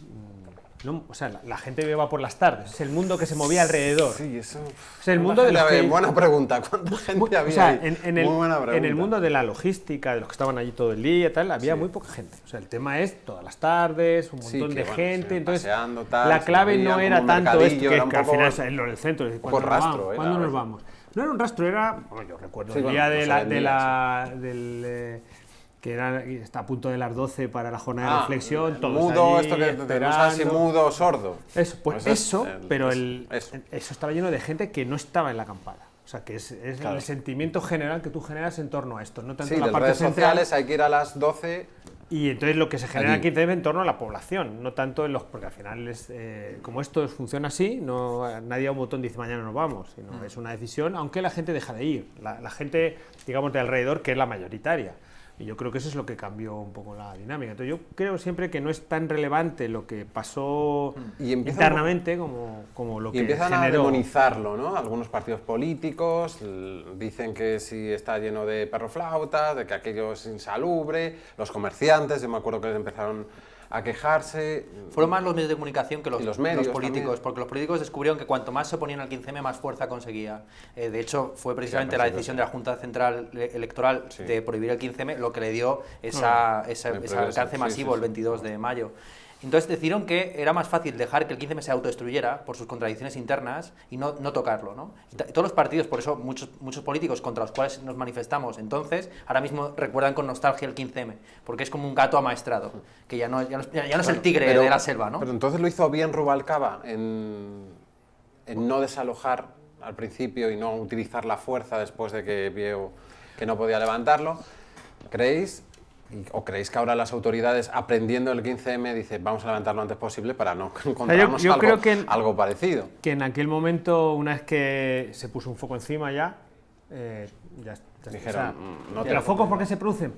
No, o sea, la gente iba por las tardes, es el mundo que se movía alrededor. Sí, eso... Es el mundo de los que... Buena pregunta, ¿cuánta gente había? O sea, ahí? Muy buena pregunta. En el mundo de la logística, de los que estaban allí todo el día y tal, había muy poca gente. O sea, el tema es todas las tardes, un montón de gente, entonces paseando, tal, la clave no era tanto esto, que poco, al final es en el centro, ¿cuándo nos vamos? No era un rastro, era, bueno, yo recuerdo el día que está a punto de las 12 para la jornada de reflexión, todos mudo, allí, esto que tenemos así mudo o sordo. Eso, pues eso, pero eso estaba lleno de gente que no estaba en la acampada. O sea, que es claro, el sentimiento general que tú generas en torno a esto, no tanto la parte redes central, sociales hay que ir a las 12... Y entonces lo que se genera aquí debe en torno a la población, no tanto en los... Porque al final, como esto funciona así, nadie a un botón dice mañana nos vamos, sino es una decisión, aunque la gente deja de ir. La gente, digamos, de alrededor, que es la mayoritaria. Y yo creo que eso es lo que cambió un poco la dinámica. Entonces yo creo siempre que no es tan relevante lo que pasó internamente como lo que generó. Y empiezan a demonizarlo, ¿no? Algunos partidos políticos dicen que si está lleno de perroflautas, de que aquello es insalubre, los comerciantes, yo me acuerdo que empezaron a quejarse. Fueron más los medios de comunicación que los medios políticos, también. porque los políticos descubrieron que cuanto más se oponían al 15M, más fuerza conseguía. De hecho, fue precisamente la decisión de la Junta Central Electoral de prohibir el 15M lo que le dio ese alcance masivo el 22 de mayo. Entonces decidieron que era más fácil dejar que el 15M se autodestruyera por sus contradicciones internas y no tocarlo, ¿no? Y todos los partidos, por eso muchos políticos contra los cuales nos manifestamos entonces, ahora mismo recuerdan con nostalgia el 15M, porque es como un gato amaestrado, que ya no es el tigre de la selva, ¿no? Pero entonces lo hizo bien Rubalcaba en no desalojar al principio y no utilizar la fuerza después de que vio que no podía levantarlo. ¿Creéis? ¿O creéis que ahora las autoridades, aprendiendo el 15M, dicen vamos a levantarlo lo antes posible para no encontrarnos algo parecido? Que en aquel momento, una vez que se puso un foco encima dijeron, ¿los focos por qué se producen?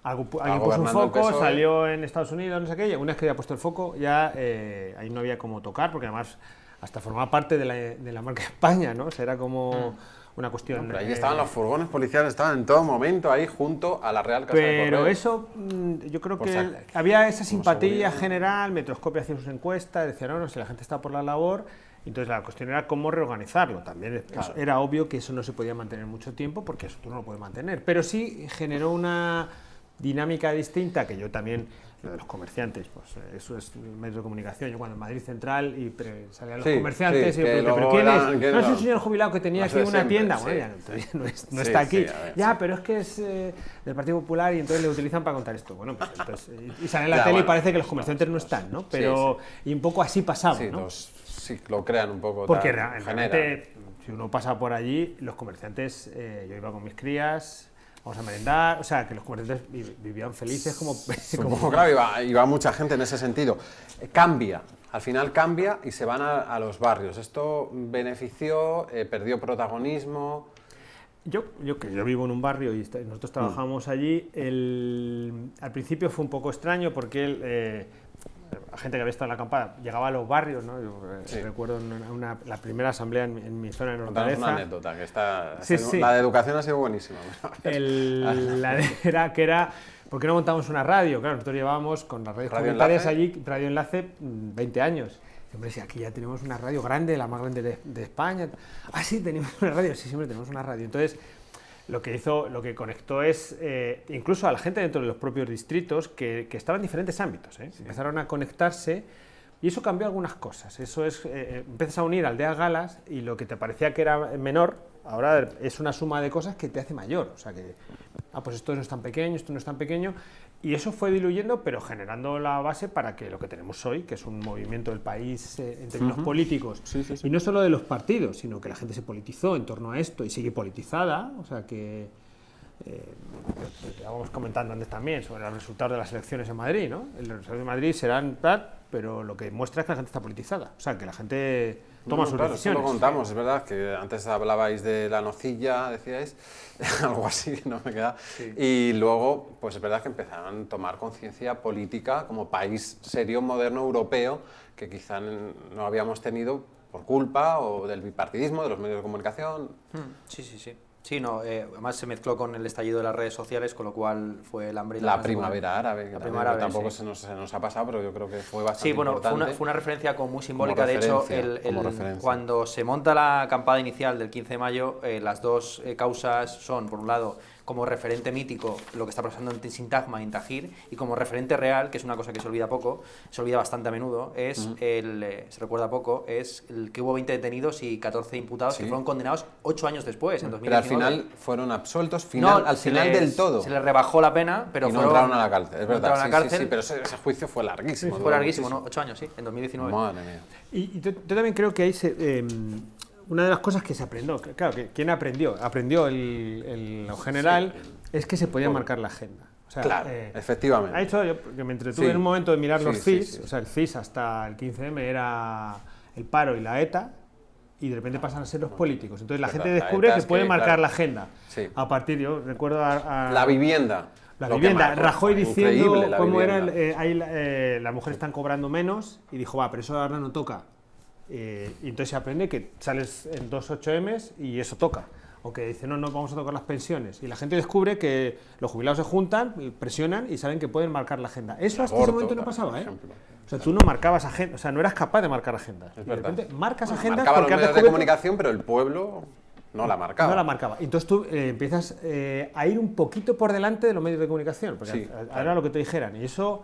Alguien puso un foco, salió en Estados Unidos, no sé qué, y una vez que había puesto el foco, ya ahí no había como tocar, porque además hasta formaba parte de la marca España, ¿no? O sea, era como una cuestión... Pero ahí estaban los furgones policiales, estaban en todo momento ahí junto a la Real Casa de Correos. Pero eso, yo creo que había esa simpatía general, Metroscopia hacía sus encuestas, decía, no, si la gente está por la labor, entonces la cuestión era cómo reorganizarlo. También era obvio que eso no se podía mantener mucho tiempo, porque eso tú no lo puedes mantener, pero sí generó una dinámica distinta que yo también... Lo de los comerciantes, pues eso es medio de comunicación. Yo cuando en Madrid Central y salían los comerciantes y yo, ¿pero quién es? No es un señor jubilado que tenía aquí una tienda. Bueno, ya no está aquí. Pero es que es del Partido Popular y entonces le utilizan para contar esto. Bueno, pues entonces, y sale en la tele y parece que los comerciantes no están, ¿no? Pero y un poco así pasaba, ¿no? Sí, lo crean un poco. Porque realmente, si uno pasa por allí, los comerciantes, yo iba con mis crías. Vamos a merendar, o sea, que los comerciantes vivían felices como claro, iba mucha gente en ese sentido. Cambia, al final cambia y se van a los barrios. ¿Esto benefició, perdió protagonismo? Yo vivo en un barrio y nosotros trabajamos allí, al principio fue un poco extraño porque la gente que había estado en la acampada llegaba a los barrios, ¿no? Yo recuerdo la primera asamblea en mi zona de Hortaleza. Una anécdota, la de educación ha sido buenísima. Era ¿por qué no montamos una radio? Claro, nosotros llevábamos con las radios comunitarias allí, Radio Enlace, 20 años. Y, hombre, si aquí ya tenemos una radio grande, la más grande de España. Ah, sí, tenemos una radio, sí, siempre tenemos una radio. Entonces, lo que conectó es, incluso a la gente dentro de los propios distritos, que estaban en diferentes ámbitos, empezaron a conectarse y eso cambió algunas cosas. Eso es, empiezas a unir aldeas galas y lo que te parecía que era menor, ahora es una suma de cosas que te hace mayor. O sea que, pues esto no es tan pequeño, esto no es tan pequeño. Y eso fue diluyendo, pero generando la base para que lo que tenemos hoy, que es un movimiento del país en términos políticos, y no solo de los partidos, sino que la gente se politizó en torno a esto y sigue politizada, o sea que estábamos comentando antes también sobre los resultados de las elecciones en Madrid, ¿no? Los resultados de Madrid serán pero lo que muestra es que la gente está politizada, o sea que la gente toma sus decisiones. Eso lo contamos, es verdad que antes hablabais de la nocilla, decíais, algo así que no me queda, y luego pues es verdad que empezaron a tomar conciencia política como país serio, moderno, europeo, que quizá no habíamos tenido por culpa o del bipartidismo, de los medios de comunicación. Sí. Sí, además se mezcló con el estallido de las redes sociales, con lo cual fue el hambre y la primavera árabe, tampoco sí. se nos ha pasado, pero yo creo que fue bastante importante. Fue una referencia como muy simbólica. De hecho, cuando se monta la acampada inicial del 15 de mayo, las dos causas son, por un lado, como referente mítico lo que está pasando en Sintagma y en Tajir, y como referente real, que es una cosa que se olvida bastante a menudo, se recuerda poco, es el que hubo 20 detenidos y 14 imputados que fueron condenados 8 años después, en 2019. Pero al final fueron absueltos, al final del todo. Se les rebajó la pena, pero no entraron a la cárcel, es verdad. Sí, pero ese juicio fue larguísimo. Fue larguísimo, ¿no? 8 años, sí, en 2019. Madre mía. Y yo también creo que ahí una de las cosas que se aprendió, claro, ¿quién aprendió? Aprendió lo general, es que se podía marcar la agenda. O sea, claro, efectivamente. Ha hecho, yo que me entretuve en un momento de mirar los CIS, o sea, el CIS hasta el 15M era el paro y la ETA, y de repente pasan a ser los políticos. Entonces la gente descubre que puede marcar la agenda. A partir, yo recuerdo la vivienda. Rajoy diciendo cómo era, ahí las mujeres están cobrando menos, y dijo, pero eso ahora no toca. Y entonces se aprende que sales en 2 8Ms y eso toca. o que dicen, no, no, vamos a tocar las pensiones. Y la gente descubre que los jubilados se juntan, presionan y saben que pueden marcar la agenda. Eso hasta ese momento no pasaba, ¿eh? O sea, tú no marcabas agenda, o sea, no eras capaz de marcar agendas. Es de repente marcas agendas marcaba porque los medios de comunicación, pero el pueblo no la marcaba. No la marcaba. Entonces tú empiezas a ir un poquito por delante de los medios de comunicación, porque Sí, ahora lo que te dijeran. Y eso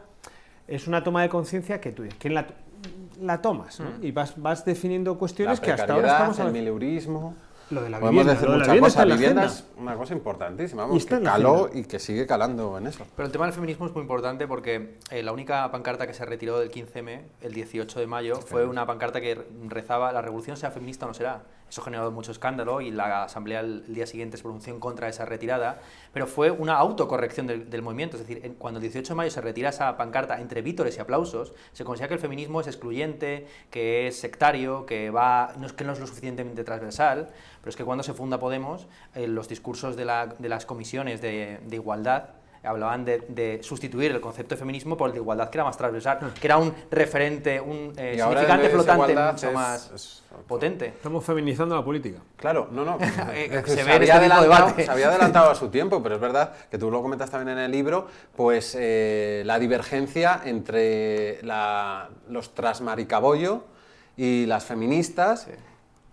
es una toma de conciencia que tú dices, ¿quién la tomas? ¿no? Y vas definiendo cuestiones que hasta ahora estamos el mileurismo. Lo de la Podemos vivienda, decir lo de la muchas vivienda cosas. está en La la vivienda agenda. es una cosa importantísima, Y vamos, está que en la caló agenda. y que sigue calando en eso. Pero el tema del feminismo es muy importante porque la única pancarta que se retiró del 15M, el 18 de mayo, fue una pancarta que rezaba «La revolución sea feminista o no será». Eso generó mucho escándalo y la asamblea el día siguiente se pronunció en contra de esa retirada, pero fue una autocorrección del movimiento. Es decir, cuando el 18 de mayo se retira esa pancarta entre vítores y aplausos, se considera que el feminismo es excluyente, que es sectario, que no es lo suficientemente transversal, pero es que cuando se funda Podemos, los discursos de las comisiones de igualdad hablaban de sustituir el concepto de feminismo por el de igualdad, que era más transversal, que era un referente, un significante flotante mucho más potente. Estamos feminizando la política. Claro, no. Se ve en este tipo de debate. Se había adelantado a su tiempo, pero es verdad que tú lo comentas también en el libro, pues la divergencia entre los trasmaricabollo y las feministas. Sí.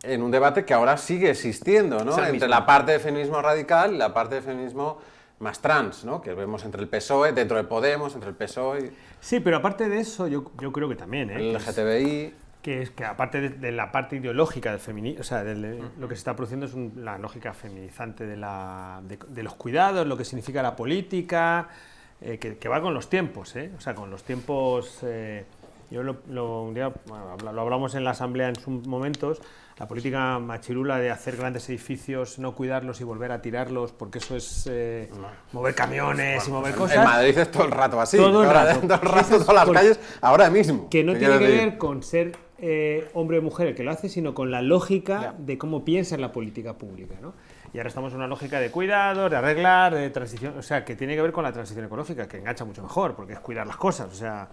En un debate que ahora sigue existiendo, ¿no? Entre la parte de feminismo radical y la parte de feminismo más trans, ¿no? Que vemos entre el PSOE, dentro de Podemos, entre el PSOE. Sí, pero aparte de eso, yo creo que también, ¿eh? El LGTBI. Que aparte de la parte ideológica del feminismo, o sea, lo que se está produciendo es la lógica feminizante de los cuidados, lo que significa la política, que va con los tiempos, ¿eh? O sea, con los tiempos. Yo un día lo hablamos en la asamblea en sus momentos. La política machirula de hacer grandes edificios, no cuidarlos y volver a tirarlos, porque eso es mover camiones y mover cosas. En Madrid es todo el rato así. Todo el rato. Todas las calles, ahora mismo. Que no tiene que ver con ser hombre o mujer el que lo hace, sino con la lógica de cómo piensa en la política pública, ¿no? Y ahora estamos en una lógica de cuidado, de arreglar, de transición, o sea, que tiene que ver con la transición ecológica, que engancha mucho mejor, porque es cuidar las cosas, o sea,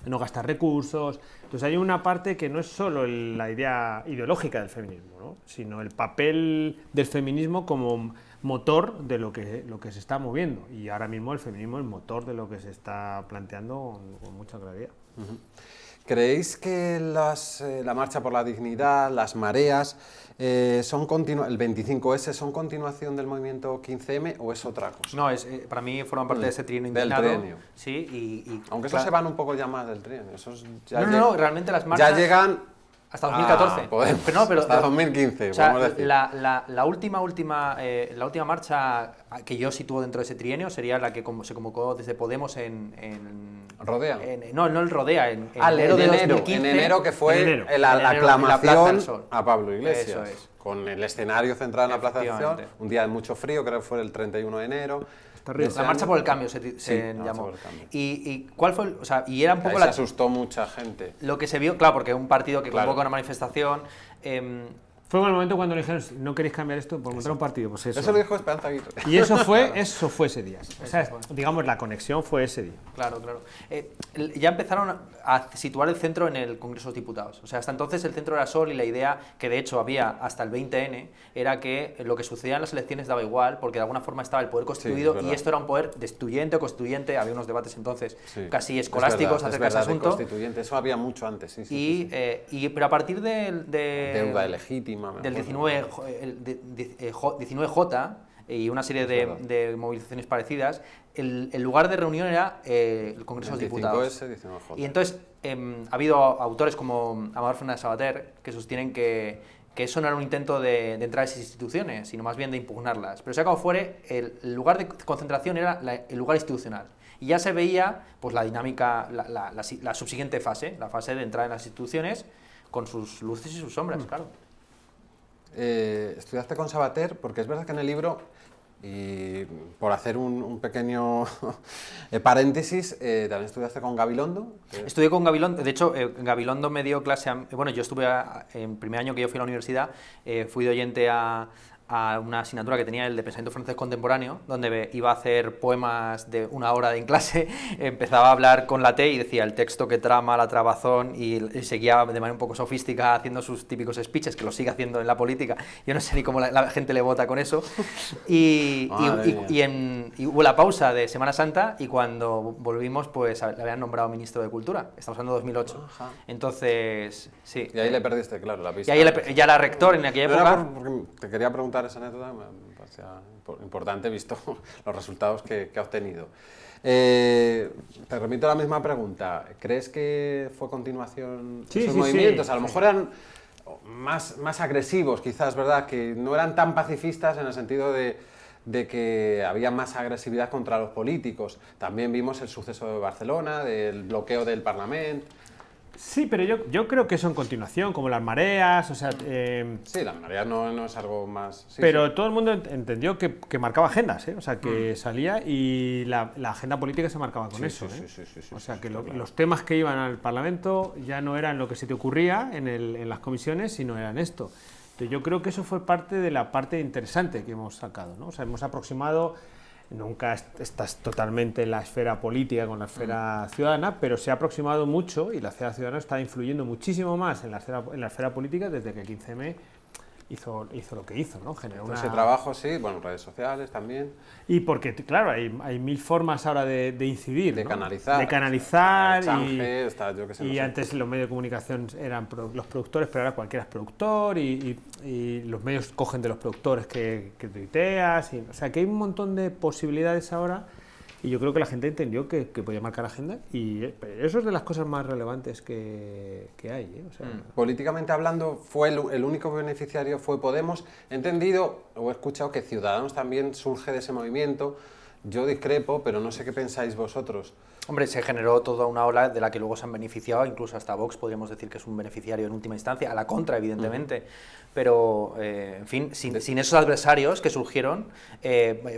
no gastar recursos. Entonces hay una parte que no es solo la idea ideológica del feminismo, ¿no? Sino el papel del feminismo como motor de lo que se está moviendo. Y ahora mismo el feminismo es motor de lo que se está planteando con mucha claridad. Uh-huh. ¿Creéis que la marcha por la dignidad, las mareas, el 25S son continuación del movimiento 15M o es otra cosa? No, para mí forman parte de ese trienio indignado. Del trienio. Sí, aunque esos se van un poco ya más del trienio. No, realmente las marchas... Ya llegan... Hasta 2014. Hasta 2015, o sea, podemos decir. La última marcha que yo sitúo dentro de ese trienio sería la que se convocó desde Podemos en ¿Rodea? No el Rodea, en enero de 2015. En enero, que fue la aclamación a Pablo Iglesias. Eso es. Con el escenario centrado en la Plaza del Sol, un día de mucho frío, creo que fue el 31 de enero. La marcha por el cambio se llamó. ¿Y cuál fue? O sea, y era un poco se asustó mucha gente. Lo que se vio, claro, porque un partido que convoca una manifestación. Fue en el momento cuando le dijeron, no queréis cambiar esto por montar un partido, pues eso. Lo dijo Esperanza Aguirre. Y eso fue ese día. O sea, digamos, la conexión fue ese día. Claro. Ya empezaron a situar el centro en el Congreso de los Diputados. O sea, hasta entonces el centro era Sol y la idea, que de hecho había hasta el 20N, era que lo que sucedía en las elecciones daba igual, porque de alguna forma estaba el poder constituido y esto era un poder destituyente o constituyente. Había unos debates entonces casi escolásticos acerca de ese asunto. Constituyente, eso había mucho antes. Pero a partir de deuda legítima. Del 19J y una serie de movilizaciones parecidas, el lugar de reunión era el Congreso de los Diputados. 19J. Y entonces ha habido autores como Amador Fernández Sabater que sostienen que eso no era un intento de entrar a esas instituciones, sino más bien de impugnarlas. Pero sea como fuere, el lugar de concentración era el lugar institucional. Y ya se veía pues, la dinámica, la subsiguiente fase, la fase de entrar en las instituciones con sus luces y sus sombras, claro. Estudiaste con Sabater, porque es verdad que en el libro, y por hacer un pequeño paréntesis, también estudiaste con Gabilondo. Estudié con Gabilondo, de hecho Gabilondo me dio clase, bueno, yo estuve en primer año que yo fui a la universidad, fui de oyente a a una asignatura que tenía el de pensamiento francés contemporáneo, donde iba a hacer poemas de 1 hora en clase, empezaba a hablar con la T y decía el texto que trama la trabazón y seguía de manera un poco sofística haciendo sus típicos speeches, que lo sigue haciendo en la política. Yo no sé ni cómo la gente le vota con eso. Y hubo la pausa de Semana Santa y cuando volvimos pues le habían nombrado ministro de Cultura. Estamos hablando de 2008. Ajá. Entonces, sí. Y ahí le perdiste, claro, la pista. Y ahí ya era rector en aquella época. Porque te quería preguntar esa anécdota, me parecía importante visto los resultados que ha obtenido. Te remito a la misma pregunta. ¿Crees que fue continuación de esos movimientos? Sí. A lo mejor eran más agresivos, quizás, ¿verdad? Que no eran tan pacifistas en el sentido de que había más agresividad contra los políticos. También vimos el suceso de Barcelona, del bloqueo del Parlamento. Sí, pero yo creo que eso en continuación, como las mareas, o sea... Sí, las mareas no es algo más... Sí, pero sí. todo el mundo entendió que marcaba agendas, ¿eh? O sea, que salía y la agenda política se marcaba con eso, ¿eh? Sí, o sea, que claro. los temas que iban al Parlamento ya no eran lo que se te ocurría en las comisiones, sino eran esto. Entonces, yo creo que eso fue parte de la parte interesante que hemos sacado, ¿no? O sea, hemos aproximado... Nunca estás totalmente en la esfera política con la esfera ciudadana, pero se ha aproximado mucho y la esfera ciudadana está influyendo muchísimo más en la esfera política desde que el 15M hizo lo que hizo, ¿no? Generó Ese trabajo, sí, bueno, redes sociales también. Y porque, claro, hay 1000 formas ahora de incidir, De ¿no? canalizar. De canalizar Change, yo qué sé, no sé. antes los medios de comunicación eran los productores, pero ahora cualquiera es productor y los medios cogen de los productores que tuiteas. O sea, que hay un montón de posibilidades ahora y yo creo que la gente entendió que podía marcar agenda y eso es de las cosas más relevantes que hay, ¿eh? O sea, Políticamente hablando, el único beneficiario fue Podemos. He entendido o he escuchado que Ciudadanos también surge de ese movimiento. Yo discrepo, pero no sé qué pensáis vosotros. Hombre, se generó toda una ola de la que luego se han beneficiado, incluso hasta Vox podríamos decir que es un beneficiario en última instancia, a la contra, evidentemente. Pero, en fin, sin esos adversarios que surgieron,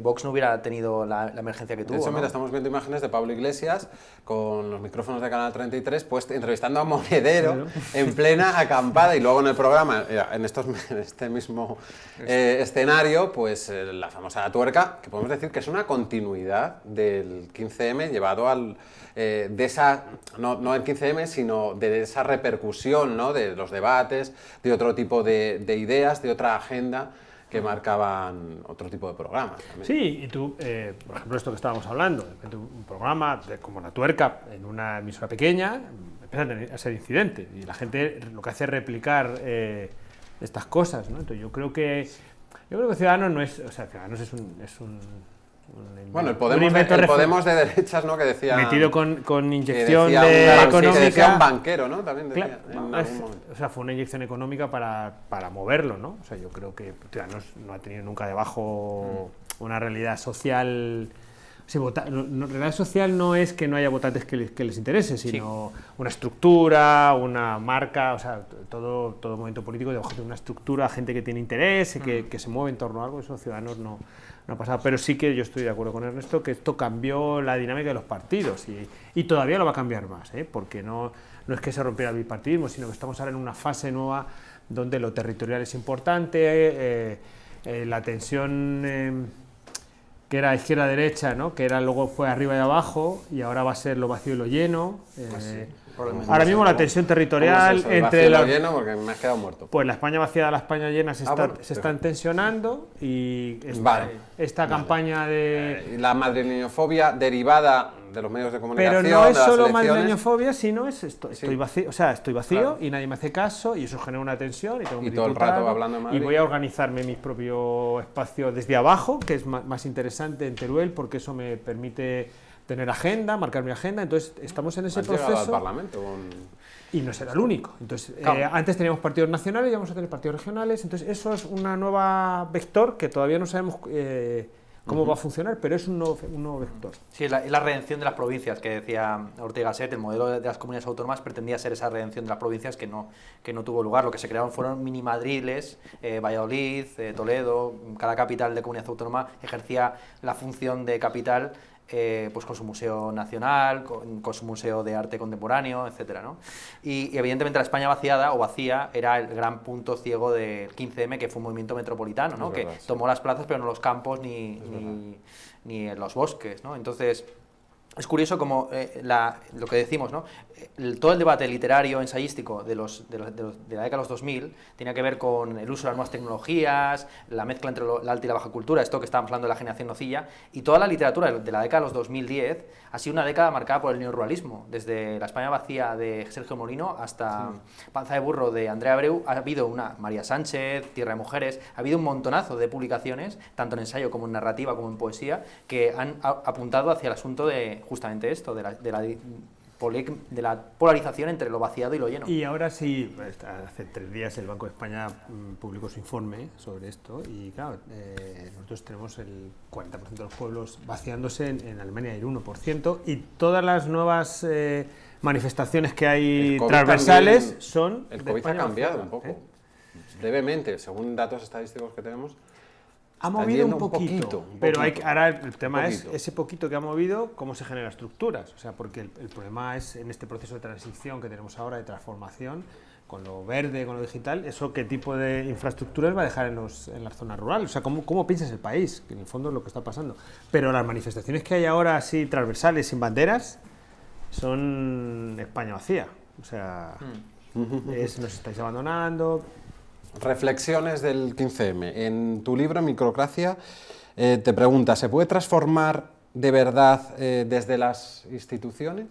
Vox no hubiera tenido la emergencia que tuvo. De hecho, ¿no? mira, estamos viendo imágenes de Pablo Iglesias con los micrófonos de Canal 33, pues entrevistando a Monedero en plena acampada y luego en el programa, en este mismo escenario, pues la famosa tuerca, que podemos decir que es una continuidad del 15M llevado al... de esa, no el 15M, sino de esa repercusión, ¿no? De los debates, de otro tipo de ideas, de otra agenda que marcaban otro tipo de programas también. Sí, y tú, por ejemplo, esto que estábamos hablando, de repente un programa como La Tuerca en una emisora pequeña empieza a ser incidente y la gente lo que hace es replicar estas cosas, ¿no? Entonces yo creo que Ciudadanos no es, o sea, Ciudadanos es un bueno, el Podemos de derechas, ¿no? Que decía... Metido con inyección económica. Que decía un banquero, ¿no? También decía, o sea, fue una inyección económica para moverlo, ¿no? O sea, yo creo que Ciudadanos no ha tenido nunca debajo una realidad social... Sí, realidad social no es que no haya votantes que les interese, sino una estructura, una marca, o sea, todo movimiento político debajo de una estructura, gente que tiene interés, que se mueve en torno a algo, eso Ciudadanos no ha pasado. Pero sí que yo estoy de acuerdo con Ernesto que esto cambió la dinámica de los partidos y todavía lo va a cambiar más, ¿eh? Porque no es que se rompiera el bipartidismo, sino que estamos ahora en una fase nueva donde lo territorial es importante, la tensión... que era izquierda-derecha, ¿no? Que luego fue arriba y abajo, y ahora va a ser lo vacío y lo lleno. Ahora mismo la tensión territorial ¿Cómo es eso, entre lo lleno? Porque me has quedado muerto. Pues la España vaciada y la España llena se están tensionando y esta campaña de... La madrileñofobia derivada de los medios de comunicación. Pero no es de las solo elecciones. madrileñofobia, sino es esto. Estoy vacío, claro. Y nadie me hace caso y eso genera una tensión y tengo que todo el rato hablando de Madrid. Y voy a organizarme mi propio espacio desde abajo, que es más interesante en Teruel, porque eso me permite tener agenda, marcar mi agenda. Entonces estamos en ese proceso. Al Parlamento y no será el único. Entonces, antes teníamos partidos nacionales y vamos a tener partidos regionales. Entonces eso es una nueva vector que todavía no sabemos cómo va a funcionar, pero es un nuevo vector. Sí, es la redención de las provincias, que decía Ortega y Gasset. El modelo de las comunidades autónomas pretendía ser esa redención de las provincias que no tuvo lugar. Lo que se crearon fueron mini Madriles, Valladolid, Toledo. Cada capital de comunidad autónoma ejercía la función de capital pues con su Museo Nacional, con su Museo de Arte Contemporáneo, etcétera, ¿no? Y evidentemente la España vaciada o vacía era el gran punto ciego del 15M, que fue un movimiento metropolitano, ¿no? Que tomó las plazas pero no los campos ni los bosques, ¿no? Entonces, es curioso como lo que decimos, ¿no? Todo el debate literario, ensayístico de la década de los 2000 tenía que ver con el uso de las nuevas tecnologías, la mezcla entre la alta y la baja cultura, esto que estábamos hablando de la generación nocilla, y toda la literatura de la década de los 2010 ha sido una década marcada por el neoruralismo. Desde La España vacía de Sergio Molino hasta Panza de burro de Andrea Abreu ha habido María Sánchez, Tierra de mujeres, ha habido un montonazo de publicaciones, tanto en ensayo como en narrativa como en poesía, que han apuntado hacia el asunto de justamente esto, de la polarización entre lo vaciado y lo lleno. Y ahora sí, hace 3 días el Banco de España publicó su informe sobre esto y claro, nosotros tenemos el 40% de los pueblos vaciándose en Alemania el 1% y todas las nuevas manifestaciones que hay transversales también, son... El COVID ha cambiado un poco, brevemente, según datos estadísticos que tenemos. Ha movido un poquito, pero ahora el tema es ese poquito que ha movido, cómo se generan estructuras. O sea, porque el problema es en este proceso de transición que tenemos ahora, de transformación, con lo verde, con lo digital, eso qué tipo de infraestructuras va a dejar en las zonas rurales. O sea, cómo piensas el país, que en el fondo es lo que está pasando. Pero las manifestaciones que hay ahora así transversales, sin banderas, son España vacía. O sea, nos estáis abandonando... Reflexiones del 15M. En tu libro, Microcracia, te pregunta, ¿se puede transformar de verdad desde las instituciones?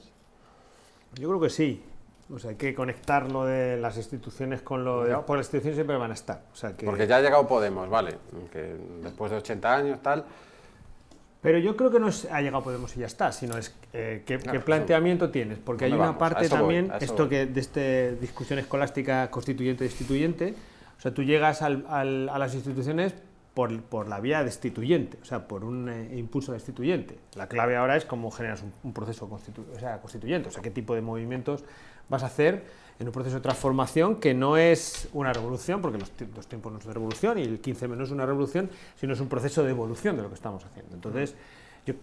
Yo creo que sí. O sea, hay que conectar lo de las instituciones con lo de... Porque las instituciones siempre van a estar. O sea, que... Porque ya ha llegado Podemos, ¿vale? Que después de 80 años, tal... Pero yo creo que no ha llegado Podemos y ya está, sino es qué planteamiento tienes. Porque hay una parte también, esto que de esta discusión escolástica constituyente-destituyente. O sea, tú llegas a las instituciones por la vía destituyente, o sea, por un impulso destituyente. La clave ahora es cómo generas un proceso constituyente, o sea, qué tipo de movimientos vas a hacer en un proceso de transformación que no es una revolución, porque los tiempos no son de revolución y el 15M no es una revolución, sino es un proceso de evolución de lo que estamos haciendo. Entonces,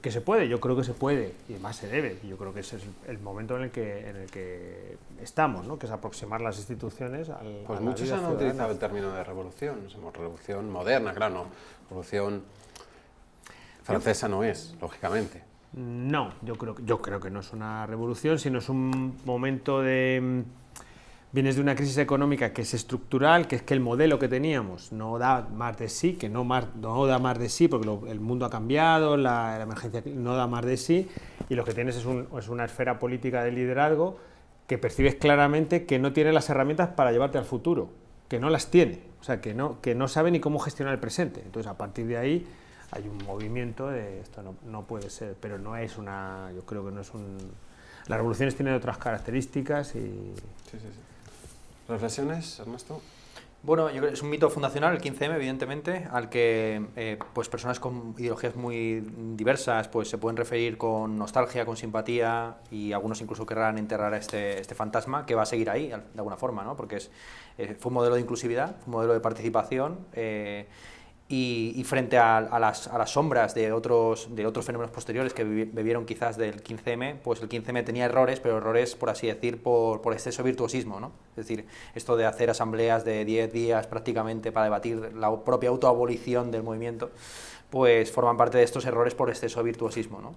que se puede, yo creo que se puede, y además se debe, y yo creo que ese es el momento en el que estamos, ¿no? Que es aproximar las instituciones al... Pues muchos han utilizado el término de revolución, revolución moderna, claro, no, revolución francesa no es, lógicamente. No, yo creo que no es una revolución, sino es un momento de... Vienes de una crisis económica que es estructural, que es que el modelo que teníamos no da más de sí, que no da más de sí, porque el mundo ha cambiado, la emergencia no da más de sí, y lo que tienes es una esfera política de liderazgo que percibes claramente que no tiene las herramientas para llevarte al futuro, que no las tiene, o sea, que no sabe ni cómo gestionar el presente. Entonces, a partir de ahí hay un movimiento de esto no puede ser, pero no es una... Yo creo que no es un... Las revoluciones tienen otras características y... Sí. ¿Reflexiones, Ernesto? Bueno, yo creo que es un mito fundacional el 15M, evidentemente, al que pues personas con ideologías muy diversas pues se pueden referir con nostalgia, con simpatía, y algunos incluso querrán enterrar a este fantasma que va a seguir ahí, de alguna forma, ¿no? Porque fue un modelo de inclusividad, un modelo de participación, y frente a las sombras de otros fenómenos posteriores que bebieron quizás del 15M, pues el 15M tenía errores, pero errores, por así decir, por exceso de virtuosismo, ¿no? Es decir, esto de hacer asambleas de 10 días prácticamente para debatir la propia autoabolición del movimiento, pues forman parte de estos errores por exceso de virtuosismo, ¿no?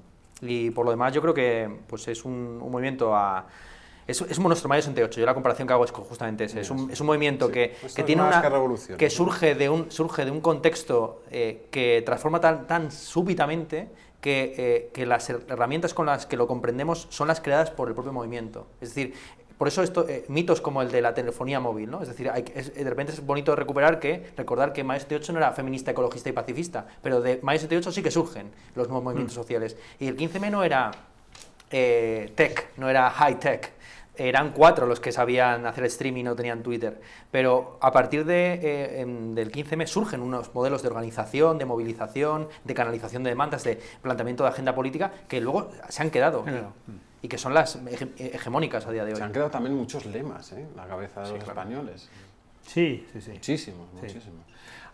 Y por lo demás yo creo que pues es un movimiento es nuestro mayo 68. Yo la comparación que hago es justamente ese. Es un movimiento que tiene que surge de un contexto que transforma tan súbitamente que las herramientas con las que lo comprendemos son las creadas por el propio movimiento. Es decir, por eso mitos como el de la telefonía móvil, ¿no? Es decir, de repente es bonito recordar que Mayo 78 no era feminista, ecologista y pacifista, pero de Mayo 78 sí que surgen los nuevos movimientos sociales. Y el 15M no era tech, no era high tech. Eran 4 los que sabían hacer streaming y no tenían Twitter, pero a partir del 15M surgen unos modelos de organización, de movilización, de canalización de demandas, de planteamiento de agenda política que luego se han quedado y que son las hegemónicas a día de hoy. Se han quedado también muchos lemas en la cabeza de los españoles. Sí. Muchísimo.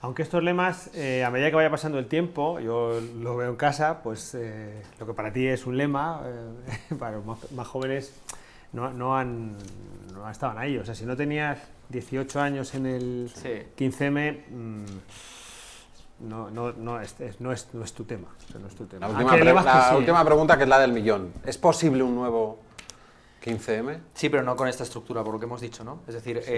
Aunque estos lemas, a medida que vaya pasando el tiempo, yo lo veo en casa, pues lo que para ti es un lema, para los más jóvenes no estaban ahí. O sea, si no tenías 18 años en el 15M, no es tu tema. O sea, no es tu tema. La última pregunta, que es la del millón. ¿Es posible un nuevo 15M? Sí, pero no con esta estructura, por lo que hemos dicho, ¿no? Es decir, si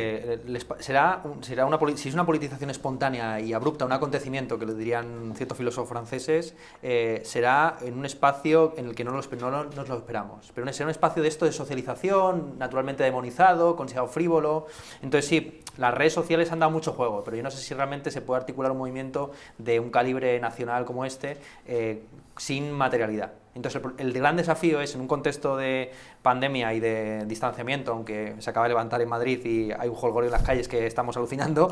es una politización espontánea y abrupta, un acontecimiento, que lo dirían ciertos filósofos franceses, será en un espacio en el que no nos lo esperamos. Pero será un espacio de esto de socialización, naturalmente demonizado, considerado frívolo. Entonces sí, las redes sociales han dado mucho juego, pero yo no sé si realmente se puede articular un movimiento de un calibre nacional como este sin materialidad. Entonces el gran desafío es, en un contexto de pandemia y de distanciamiento, aunque se acaba de levantar en Madrid y hay un jolgorio en las calles que estamos alucinando,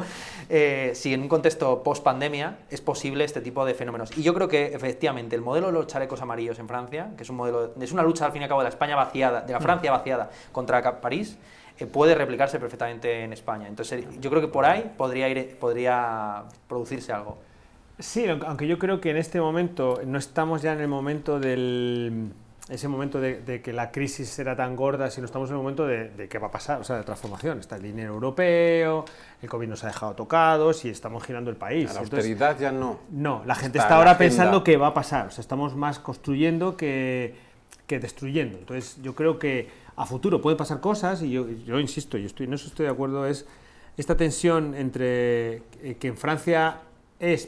si en un contexto post-pandemia es posible este tipo de fenómenos. Y yo creo que efectivamente el modelo de los chalecos amarillos en Francia, que es una lucha al fin y al cabo de la España vaciada, de la Francia vaciada contra París, puede replicarse perfectamente en España. Entonces yo creo que por ahí podría producirse algo. Sí, aunque yo creo que en este momento no estamos ya en el momento ese momento de que la crisis será tan gorda, sino estamos en el momento de qué va a pasar, o sea, de transformación. Está el dinero europeo, el COVID nos ha dejado tocados y estamos girando el país. La austeridad ya no. No, la gente está ahora pensando qué va a pasar. O sea, estamos más construyendo que destruyendo. Entonces yo creo que a futuro pueden pasar cosas y yo insisto, en eso estoy de acuerdo, es esta tensión entre que en Francia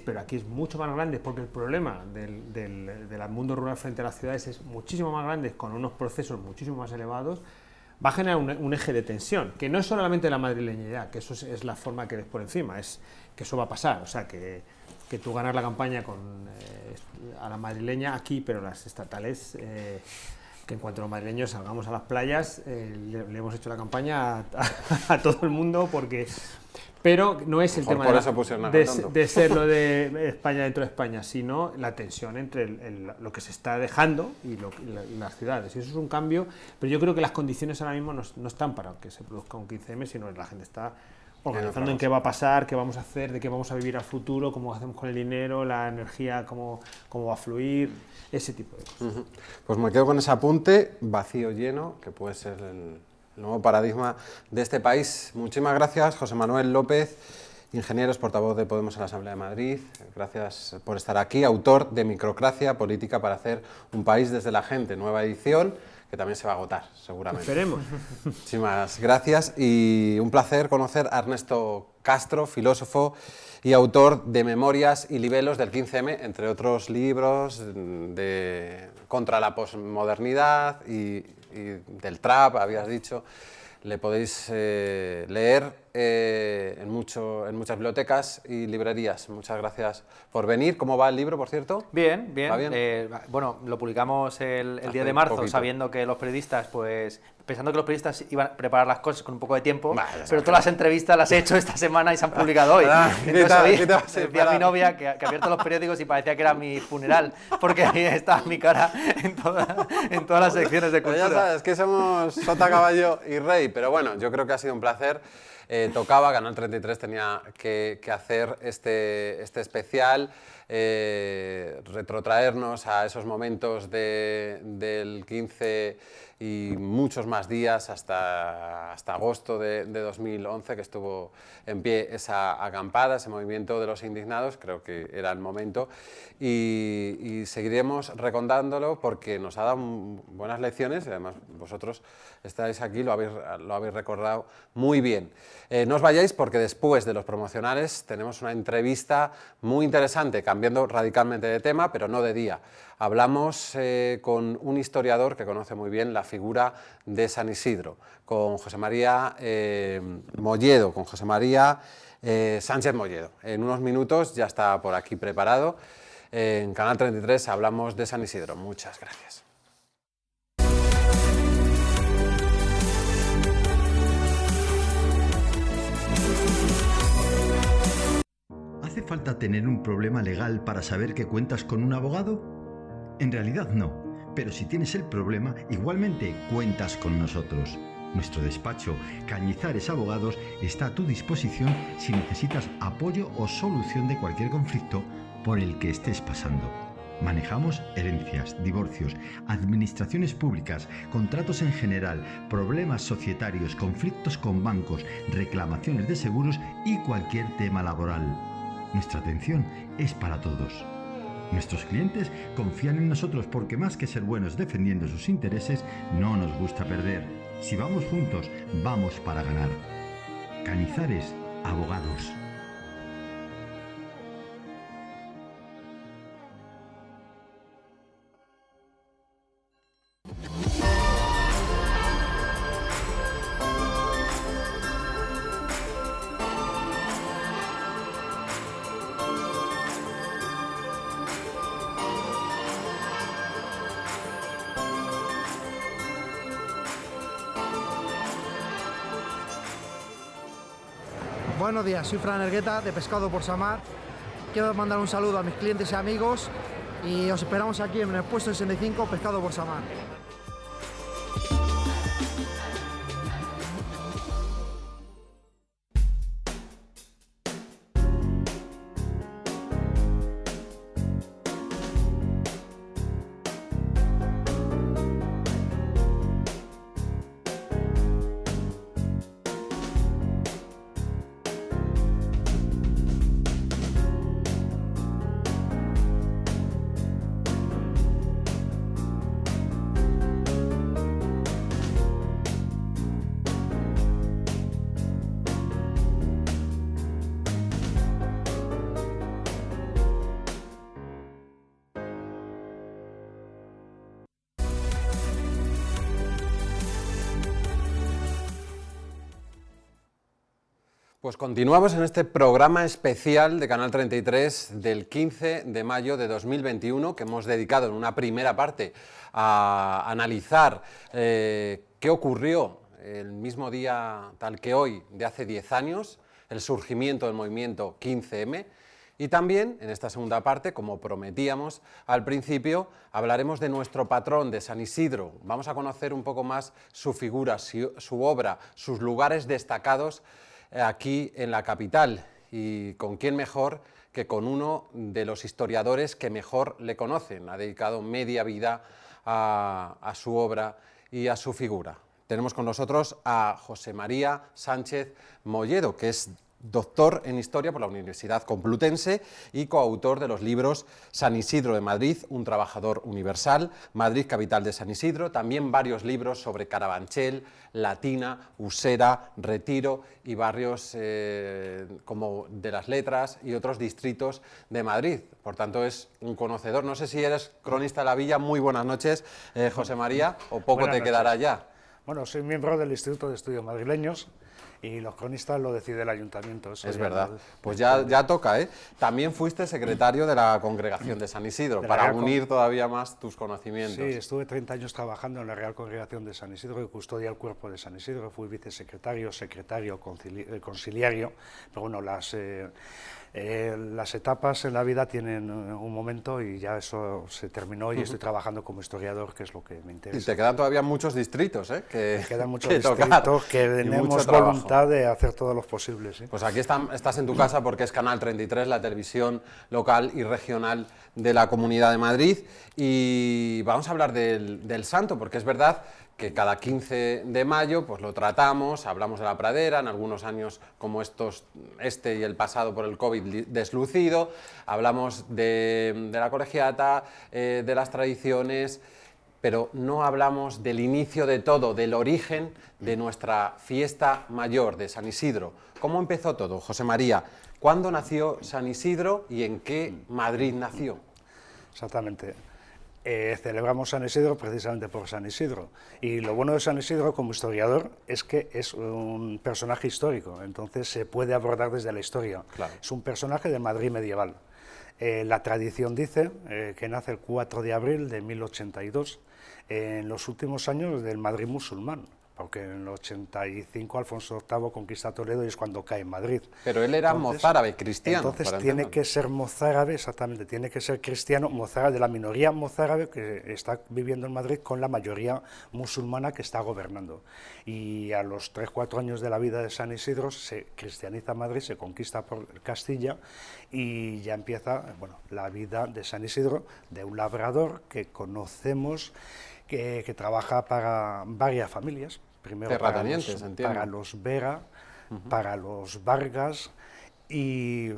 pero aquí es mucho más grande, porque el problema del mundo rural frente a las ciudades es muchísimo más grande, con unos procesos muchísimo más elevados, va a generar un eje de tensión, que no es solamente la madrileñidad, que eso es la forma que ves por encima, es que eso va a pasar, o sea, que tú ganas la campaña a la madrileña aquí, pero las estatales, que en cuanto a los madrileños salgamos a las playas, le hemos hecho la campaña a todo el mundo, pero no es el tema de ser lo de España dentro de España, sino la tensión entre lo que se está dejando y las ciudades. Y eso es un cambio, pero yo creo que las condiciones ahora mismo no están para que se produzca un 15M, sino la gente está organizando en qué va a pasar, qué vamos a hacer, de qué vamos a vivir al futuro, cómo hacemos con el dinero, la energía, cómo va a fluir, ese tipo de cosas. Pues me quedo con ese apunte, vacío lleno, que puede ser el nuevo paradigma de este país. Muchísimas gracias, José Manuel López, ingeniero, portavoz de Podemos en la Asamblea de Madrid. Gracias por estar aquí, autor de Microcracia, política para hacer un país desde la gente, nueva edición, que también se va a agotar, seguramente. Esperemos. Muchísimas gracias y un placer conocer a Ernesto Castro, filósofo y autor de Memorias y Libelos del 15M, entre otros libros contra la posmodernidad y del trap, habías dicho. Le podéis leer en muchas bibliotecas y librerías. Muchas gracias por venir. ¿Cómo va el libro, por cierto? Bien. ¿Va bien? Bueno, lo publicamos el 10 de marzo, sabiendo que los periodistas, pensando que los periodistas iban a preparar las cosas con un poco de tiempo, pero todas las entrevistas las he hecho esta semana y se han publicado hoy. Entonces decía a mi novia que ha abierto los periódicos y parecía que era mi funeral, porque ahí estaba mi cara en todas las secciones de cultura. Pero ya sabes que somos sota, caballo y rey, pero bueno, yo creo que ha sido un placer. Tocaba, Canal 33 tenía que hacer este especial, retrotraernos a esos momentos del 15 y muchos más días hasta agosto de 2011, que estuvo en pie esa acampada, ese movimiento de los indignados. Creo que era el momento y seguiremos recontándolo porque nos ha dado buenas lecciones y además vosotros estáis aquí, lo habéis recordado muy bien. No os vayáis porque después de los promocionales tenemos una entrevista muy interesante, cambiando radicalmente de tema, pero no de día. Hablamos con un historiador que conoce muy bien la figura de San Isidro, con José María Molledo, con José María Sánchez Molledo. En unos minutos ya está por aquí preparado. En Canal 33 hablamos de San Isidro. Muchas gracias. ¿Hace falta tener un problema legal para saber que cuentas con un abogado? En realidad no, pero si tienes el problema, igualmente cuentas con nosotros. Nuestro despacho, Cañizares Abogados, está a tu disposición si necesitas apoyo o solución de cualquier conflicto por el que estés pasando. Manejamos herencias, divorcios, administraciones públicas, contratos en general, problemas societarios, conflictos con bancos, reclamaciones de seguros y cualquier tema laboral. Nuestra atención es para todos. Nuestros clientes confían en nosotros porque más que ser buenos defendiendo sus intereses, no nos gusta perder. Si vamos juntos, vamos para ganar. Cañizares Abogados. Buenos días, soy Fran Ergueta de Pescado por Samar. Quiero mandar un saludo a mis clientes y amigos y os esperamos aquí en el puesto 65 Pescado por Samar. Pues continuamos en este programa especial de Canal 33 del 15 de mayo de 2021 que hemos dedicado en una primera parte a analizar qué ocurrió el mismo día tal que hoy de hace 10 años, el surgimiento del movimiento 15M, y también en esta segunda parte, como prometíamos al principio, hablaremos de nuestro patrón de San Isidro. Vamos a conocer un poco más su figura, su obra, sus lugares destacados aquí en la capital, y con quién mejor que con uno de los historiadores que mejor le conocen. Ha dedicado media vida a su obra y a su figura. Tenemos con nosotros a José María Sánchez Molledo, que es doctor en Historia por la Universidad Complutense y coautor de los libros San Isidro de Madrid, un trabajador universal, Madrid, capital de San Isidro, también varios libros sobre Carabanchel, Latina, Usera, Retiro y barrios como de las Letras y otros distritos de Madrid. Por tanto, es un conocedor. No sé si eres cronista de la villa. Muy buenas noches, José María, o poco te quedará ya. Bueno, soy miembro del Instituto de Estudios Madrileños y los cronistas lo decide el ayuntamiento. Es verdad. Pues ya toca, ¿eh? También fuiste secretario de la Congregación de San Isidro, para unir todavía más tus conocimientos. Sí, estuve 30 años trabajando en la Real Congregación de San Isidro y custodia el cuerpo de San Isidro. Fui vicesecretario, secretario, conciliario, pero bueno, las etapas en la vida tienen un momento y ya eso se terminó y estoy trabajando como historiador, que es lo que me interesa. Y te quedan todavía muchos distritos, ¿eh? Me quedan muchos distritos que tenemos voluntad de hacer todos los posibles. ¿Sí? Pues aquí estás en tu casa porque es Canal 33, la televisión local y regional de la Comunidad de Madrid, y vamos a hablar del santo, porque es verdad que cada 15 de mayo pues lo tratamos, hablamos de la pradera, en algunos años como este y el pasado por el COVID deslucido, hablamos de la colegiata, de las tradiciones, pero no hablamos del inicio de todo, del origen de nuestra fiesta mayor de San Isidro. ¿Cómo empezó todo, José María? ¿Cuándo nació San Isidro y en qué Madrid nació? Exactamente. Celebramos San Isidro precisamente por San Isidro, y lo bueno de San Isidro como historiador es que es un personaje histórico, entonces se puede abordar desde la historia. Claro. Es un personaje de Madrid medieval. La tradición dice que nace el 4 de abril de 1082, en los últimos años del Madrid musulmán. porque en el 85 Alfonso VIII conquista Toledo y es cuando cae en Madrid. Pero él era mozárabe, cristiano. Entonces tiene que ser mozárabe, exactamente, tiene que ser cristiano, mozárabe, de la minoría mozárabe que está viviendo en Madrid con la mayoría musulmana que está gobernando. Y a los 3-4 años de la vida de San Isidro se cristianiza Madrid, se conquista por Castilla y ya empieza, bueno, la vida de San Isidro, de un labrador que conocemos que trabaja para varias familias. Primero para los Vera, para los Vargas, y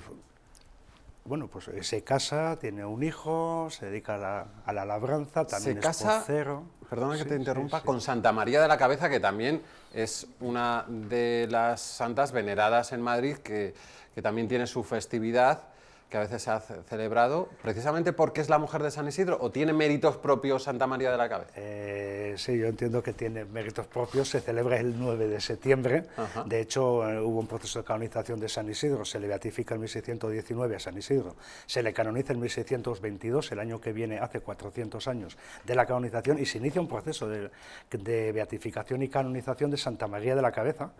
bueno, pues se casa, tiene un hijo, se dedica a la labranza, también es pocero. Perdona que te interrumpa, con Santa María de la Cabeza, que también es una de las santas veneradas en Madrid, que también tiene su festividad, que a veces se ha celebrado, precisamente porque es la mujer de San Isidro, ¿o tiene méritos propios Santa María de la Cabeza? Sí, yo entiendo que tiene méritos propios, se celebra el 9 de septiembre, de hecho hubo un proceso de canonización de San Isidro, se le beatifica en 1619 a San Isidro, se le canoniza en 1622, el año que viene, hace 400 años de la canonización, y se inicia un proceso de beatificación y canonización de Santa María de la Cabeza,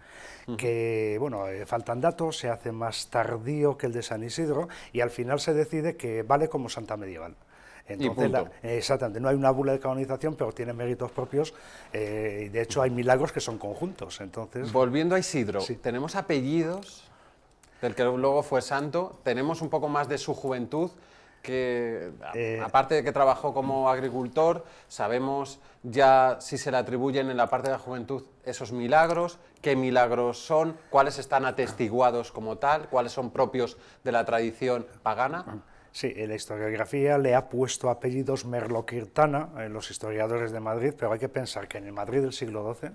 que, bueno, faltan datos, se hace más tardío que el de San Isidro, y al final se decide que vale como santa medieval. Entonces, exactamente, no hay una bula de canonización, pero tiene méritos propios, y de hecho hay milagros que son conjuntos. Entonces, volviendo a Isidro, sí. Tenemos apellidos del que luego fue santo, tenemos un poco más de su juventud, que aparte de que trabajó como agricultor, sabemos ya si se le atribuyen en la parte de la juventud esos milagros, qué milagros son, cuáles están atestiguados como tal, cuáles son propios de la tradición pagana. Sí, la historiografía le ha puesto apellidos Merlo-Quirtana, los historiadores de Madrid, pero hay que pensar que en el Madrid del siglo XII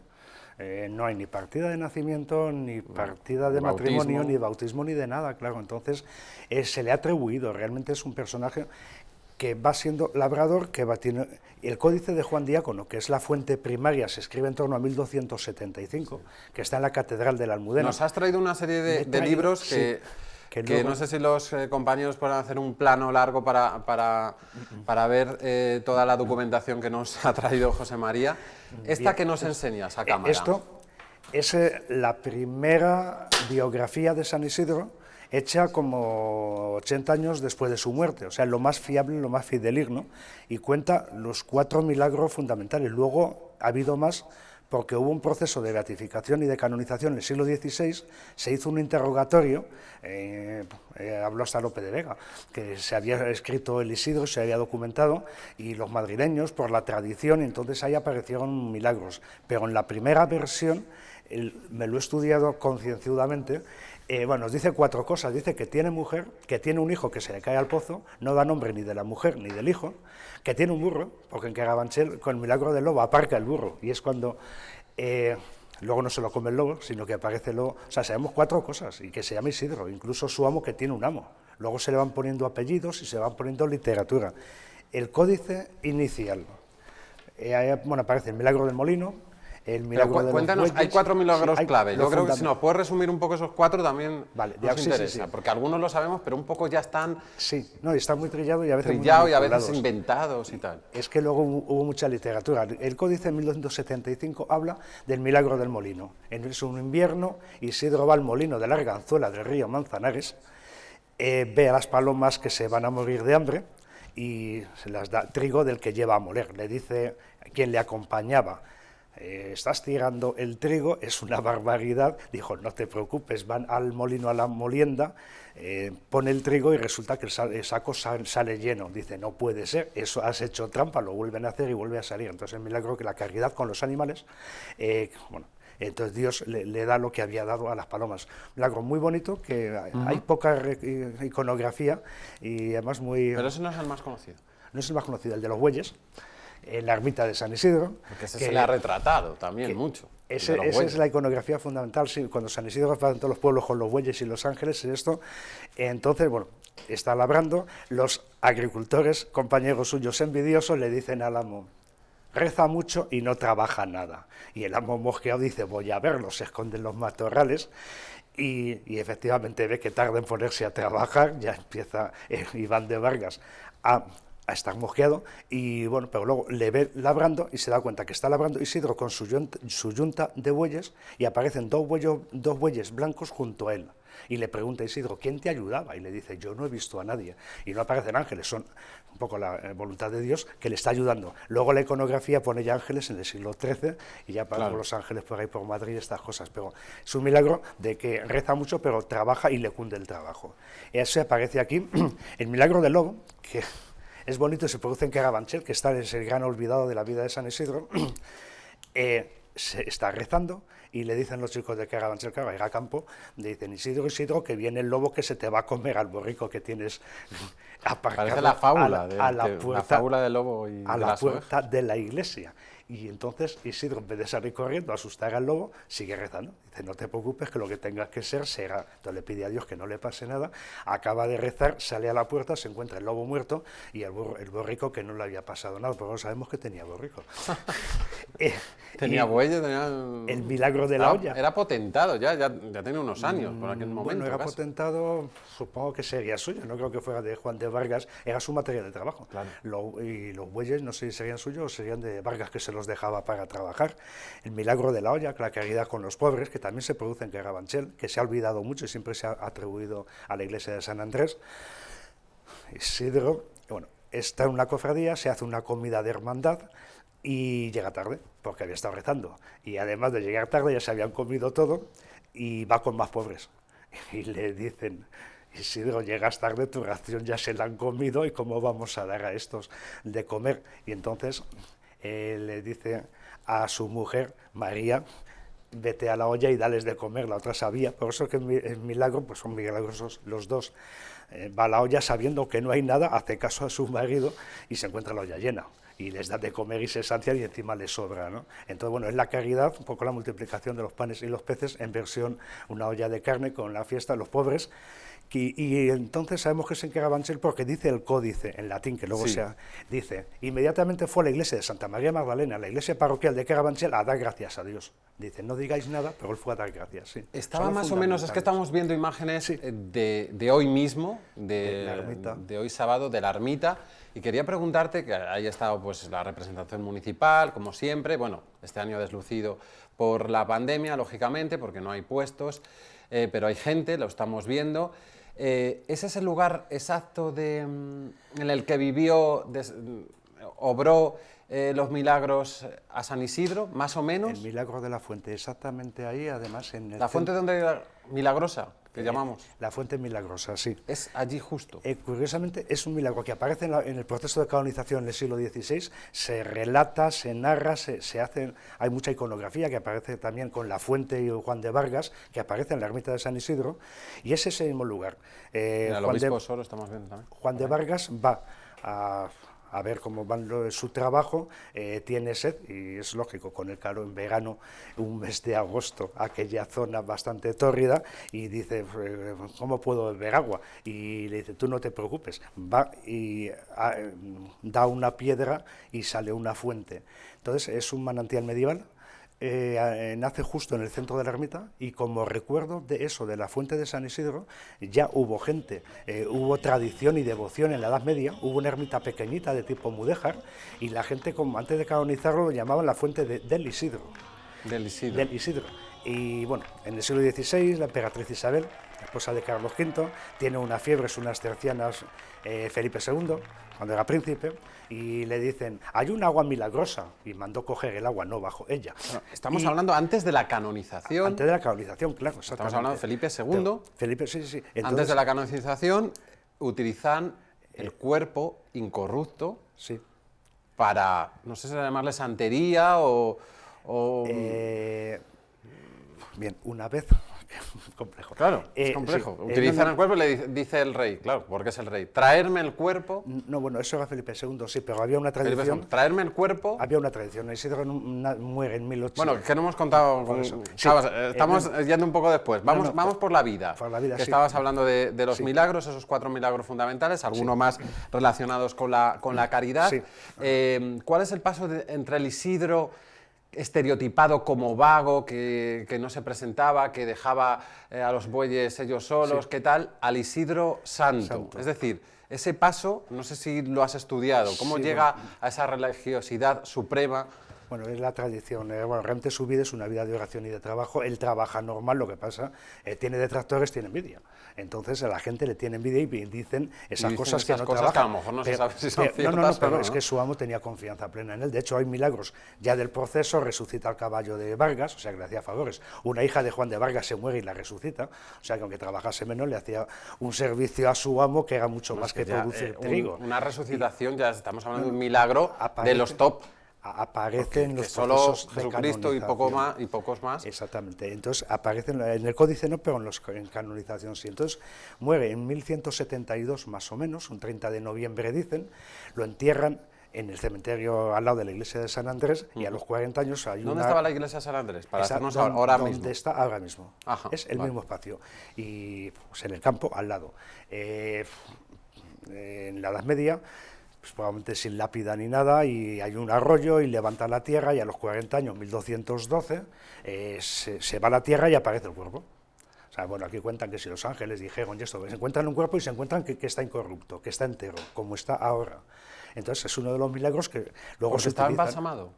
no hay ni partida de nacimiento, ni partida de matrimonio, ni bautismo, ni de nada, claro. Entonces se le ha atribuido, realmente es un personaje que va siendo labrador, tiene el Códice de Juan Diácono, que es la fuente primaria, se escribe en torno a 1275, que está en la Catedral de la Almudena. Nos has traído una serie de libros que... Sí. Que no sé si los compañeros pueden hacer un plano largo para ver toda la documentación que nos ha traído José María. ¿Esta que nos enseñas a cámara? Esto es la primera biografía de San Isidro, hecha como 80 años después de su muerte, o sea, lo más fiable, lo más fidedigno, y cuenta los 4 milagros fundamentales. Luego ha habido más, porque hubo un proceso de beatificación y de canonización en el siglo XVI, se hizo un interrogatorio, habló hasta Lope de Vega, que se había escrito el Isidro, se había documentado, y los madrileños, por la tradición, entonces ahí aparecieron milagros. Pero en la primera versión, me lo he estudiado concienzudamente, bueno, nos dice 4 cosas. Dice que tiene mujer, que tiene un hijo que se le cae al pozo, no da nombre ni de la mujer ni del hijo, que tiene un burro, porque en Carabanchel, con el milagro del lobo, aparca el burro, y es cuando luego no se lo come el lobo, sino que aparece el lobo. O sea, sabemos 4 cosas, y que se llama Isidro, incluso su amo, que tiene un amo. Luego se le van poniendo apellidos y se van poniendo literatura. El códice inicial, bueno, aparece el milagro del molino, el milagro de cuéntanos, los bueyes. hay 4 milagros clave. Yo creo que si nos no puedes resumir un poco esos 4 también nos interesa, sí. porque algunos lo sabemos, pero un poco ya están están muy trillados y a veces inventados y tal. Es que luego hubo mucha literatura. El Códice en 1275 habla del milagro del molino. Es un invierno, Isidro va al molino de la Arganzuela del río Manzanares, ve a las palomas que se van a morir de hambre y se las da trigo del que lleva a moler. Le dice a quien le acompañaba: estás tirando el trigo, es una barbaridad. Dijo: no te preocupes, van al molino, a la molienda, pone el trigo y resulta que el saco sale lleno. Dice: no puede ser, eso has hecho trampa. Lo vuelven a hacer y vuelve a salir. Entonces el milagro que la caridad con los animales, entonces Dios le da lo que había dado a las palomas. Un milagro muy bonito, que hay poca iconografía y además muy... Pero ese no es el más conocido. No es el más conocido, el de los bueyes, en la ermita de San Isidro. Porque ese se le ha retratado también mucho. Esa es la iconografía fundamental, sí, cuando San Isidro va en todos los pueblos con los bueyes y los ángeles, y esto. Entonces, bueno, está labrando, los agricultores, compañeros suyos envidiosos, le dicen al amo: reza mucho y no trabaja nada. Y el amo mosqueado dice: voy a verlo, se esconden los matorrales. Y efectivamente ve que tarda en ponerse a trabajar, ya empieza Iván de Vargas a a estar mosqueado, y bueno, pero luego le ve labrando y se da cuenta que está labrando Isidro con su yunta de bueyes, y aparecen dos bueyes blancos junto a él. Y le pregunta a Isidro, ¿quién te ayudaba? Y le dice, yo no he visto a nadie. Y no aparecen ángeles, son un poco la voluntad de Dios que le está ayudando. Luego la iconografía pone ya ángeles en el siglo XIII, y ya para los ángeles por ahí por Madrid, estas cosas. Pero es un milagro de que reza mucho, pero trabaja y le cunde el trabajo. Eso aparece aquí, el milagro del lobo, que es bonito y se produce en Carabanchel, que es el gran olvidado de la vida de San Isidro. Se está rezando y le dicen los chicos de Carabanchel, claro, era campo, le dicen, Isidro, Isidro, que viene el lobo que se te va a comer al borrico que tienes aparcado. Parece la fábula, la fábula del lobo y a de la las puerta ovejas. de la iglesia. Y entonces Isidro, en vez de salir corriendo a asustar al lobo, sigue rezando. Dice, no te preocupes, que lo que tengas que ser será. Entonces le pide a Dios que no le pase nada, acaba de rezar, sale a la puerta, se encuentra el lobo muerto y el borrico que no le había pasado nada, pero no sabemos que tenía borrico. Tenía bueyes, tenía... El milagro de la olla. Era potentado, ya tenía unos años por aquel momento. Bueno, era casi. potentado, supongo que sería suyo, no creo que fuera de Juan de Vargas, era su material de trabajo. Claro. Y los bueyes no sé si serían suyos o serían de Vargas, que se los dejaba para trabajar. El milagro de la olla, la caridad con los pobres, que también se produce en Carabanchel, que se ha olvidado mucho y siempre se ha atribuido a la iglesia de San Andrés. Isidro, bueno, está en una cofradía, se hace una comida de hermandad y llega tarde, porque había estado rezando. Y además de llegar tarde ya se habían comido todo y va con más pobres. Y le dicen, Isidro, llegas tarde, tu ración ya se la han comido y ¿cómo vamos a dar a estos de comer? Y entonces le dice a su mujer, María, vete a la olla y dales de comer, la otra sabía, por eso que el milagro, pues son milagrosos los dos. Va a la olla sabiendo que no hay nada, hace caso a su marido y se encuentra la olla llena. Y les da de comer y se sacian y encima les sobra, ¿no? Entonces, bueno, es la caridad, un poco la multiplicación de los panes y los peces en versión una olla de carne con la fiesta de los pobres. Y entonces sabemos que es en Carabanchel porque dice el códice en latín, que luego dice, inmediatamente fue a la iglesia de Santa María Magdalena, la iglesia parroquial de Carabanchel, a dar gracias a Dios. Dice, no digáis nada, pero él fue a dar gracias. Sí. Estaba más o menos, es que estamos viendo imágenes de hoy mismo, de hoy sábado, de la ermita, y quería preguntarte, que haya estado pues la representación municipal, como siempre, bueno, este año deslucido por la pandemia, lógicamente, porque no hay puestos, pero hay gente, lo estamos viendo. ¿Ese es el lugar exacto en el que vivió, obró los milagros a San Isidro, más o menos? El milagro de la fuente, exactamente ahí, además en el... ¿La fuente donde milagrosa, que llamamos? La fuente milagrosa, sí. Es allí justo. Curiosamente, es un milagro que aparece en el proceso de canonización del siglo XVI, se relata, se narra, se hace, hay mucha iconografía que aparece también con la fuente y Juan de Vargas, que aparece en la ermita de San Isidro, y es ese mismo lugar. El obispo Soro estamos viendo también. Juan de Vargas va a ver cómo va su trabajo, tiene sed, y es lógico, con el calor en verano, un mes de agosto, aquella zona bastante tórrida, y dice, ¿cómo puedo beber agua? Y le dice, tú no te preocupes, va y da una piedra y sale una fuente. Entonces es un manantial medieval. Nace justo en el centro de la ermita y como recuerdo de eso, de la fuente de San Isidro, ya hubo gente, hubo tradición y devoción en la Edad Media, hubo una ermita pequeñita de tipo mudéjar y la gente, como antes de canonizarlo, lo llamaban la fuente del Isidro. Del Isidro. Del Isidro. Y bueno, en el siglo XVI, la emperatriz Isabel, esposa de Carlos V, tiene una fiebre, unas tercianas, Felipe II, cuando era príncipe, y le dicen, hay un agua milagrosa, y mandó coger el agua, no bajo ella. Bueno, estamos hablando antes de la canonización. Antes de la canonización, claro, exactamente. Estamos hablando de Felipe II. Pero, Felipe, sí. Entonces, antes de la canonización, utilizan el cuerpo incorrupto para, no sé si llamarle santería o... Bien, una vez... complejo. Claro, es complejo. Utilizan el cuerpo y le dice el rey, claro, porque es el rey. Traerme el cuerpo... No, bueno, eso era Felipe II, sí, pero había una tradición... Traerme el cuerpo... Había una tradición. Isidro muere en 1800... Bueno, que no hemos contado... Estamos yendo un poco después. Vamos por la vida. Por la vida, que estabas hablando de los milagros, esos 4 milagros fundamentales, algunos más relacionados con la caridad. Sí. ¿Cuál es el paso entre el Isidro estereotipado como vago, que no se presentaba, que dejaba a los bueyes ellos solos, Sí. ¿qué tal? Al Isidro Santo. Santo. Es decir, ese paso, no sé si lo has estudiado, ¿cómo Sí, llega a esa religiosidad suprema? Bueno, es la tradición. Bueno, realmente su vida es una vida de oración y de trabajo. Él trabaja normal, lo que pasa, tiene detractores, tiene envidia. Entonces a la gente le tiene envidia y dicen esas cosas que no cosas que a trabajan. lo mejor no se sabe si son ciertas no, o pero no, es ¿no? que su amo tenía confianza plena en él. De hecho, hay milagros. Ya del proceso resucita el caballo de Vargas, o sea que le hacía favores. Una hija de Juan de Vargas se muere y la resucita, o sea que aunque trabajase menos, le hacía un servicio a su amo que era mucho más que Ya, producir trigo. una resucitación, ya estamos hablando de un milagro de aparece- los top. Aparecen Que los solo procesos de Jesucristo y canonización. pocos más. Exactamente. Entonces aparecen en el códice no, pero en canonización sí. Entonces muere en 1172 más o menos, un 30 de noviembre dicen, lo entierran en el cementerio al lado de la iglesia de San Andrés y a los 40 años hay ¿Dónde una... estaba la iglesia de San Andrés? Para Esa- hacernos don- ahora donde mismo. está ahora mismo. Ajá, Es el vale. mismo espacio. Y pues, en el campo al lado. En la Edad Media, pues, probablemente sin lápida ni nada, y hay un arroyo y levanta la tierra y a los 40 años, 1212, se va a la tierra y aparece el cuerpo. O sea, bueno, aquí cuentan que si los ángeles dijeron y esto, que se encuentran un cuerpo y se encuentran que está incorrupto, que está entero, como está ahora. Entonces es uno de los milagros que luego Porque se estaba utilizan. embalsamado.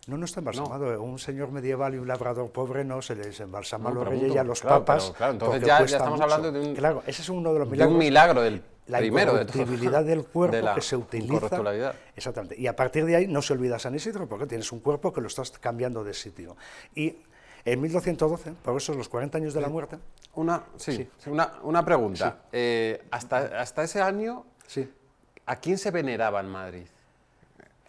No está embalsamado. Un señor medieval y un labrador pobre no se les embalsama a No, los pregunto, reyes y a los claro, papas. pero, claro, entonces porque ya cuesta estamos mucho. hablando de un- Claro, ese es uno de los De milagros. un milagro del La primero de todos. incorruptibilidad del cuerpo De la que se utiliza. incorruptibilidad. Exactamente. Y a partir de ahí no se olvida San Isidro porque tienes un cuerpo que lo estás cambiando de sitio. Y en 1212, por eso los 40 años de la muerte, Una pregunta. Hasta ese año, sí. ¿a quién se veneraba en Madrid?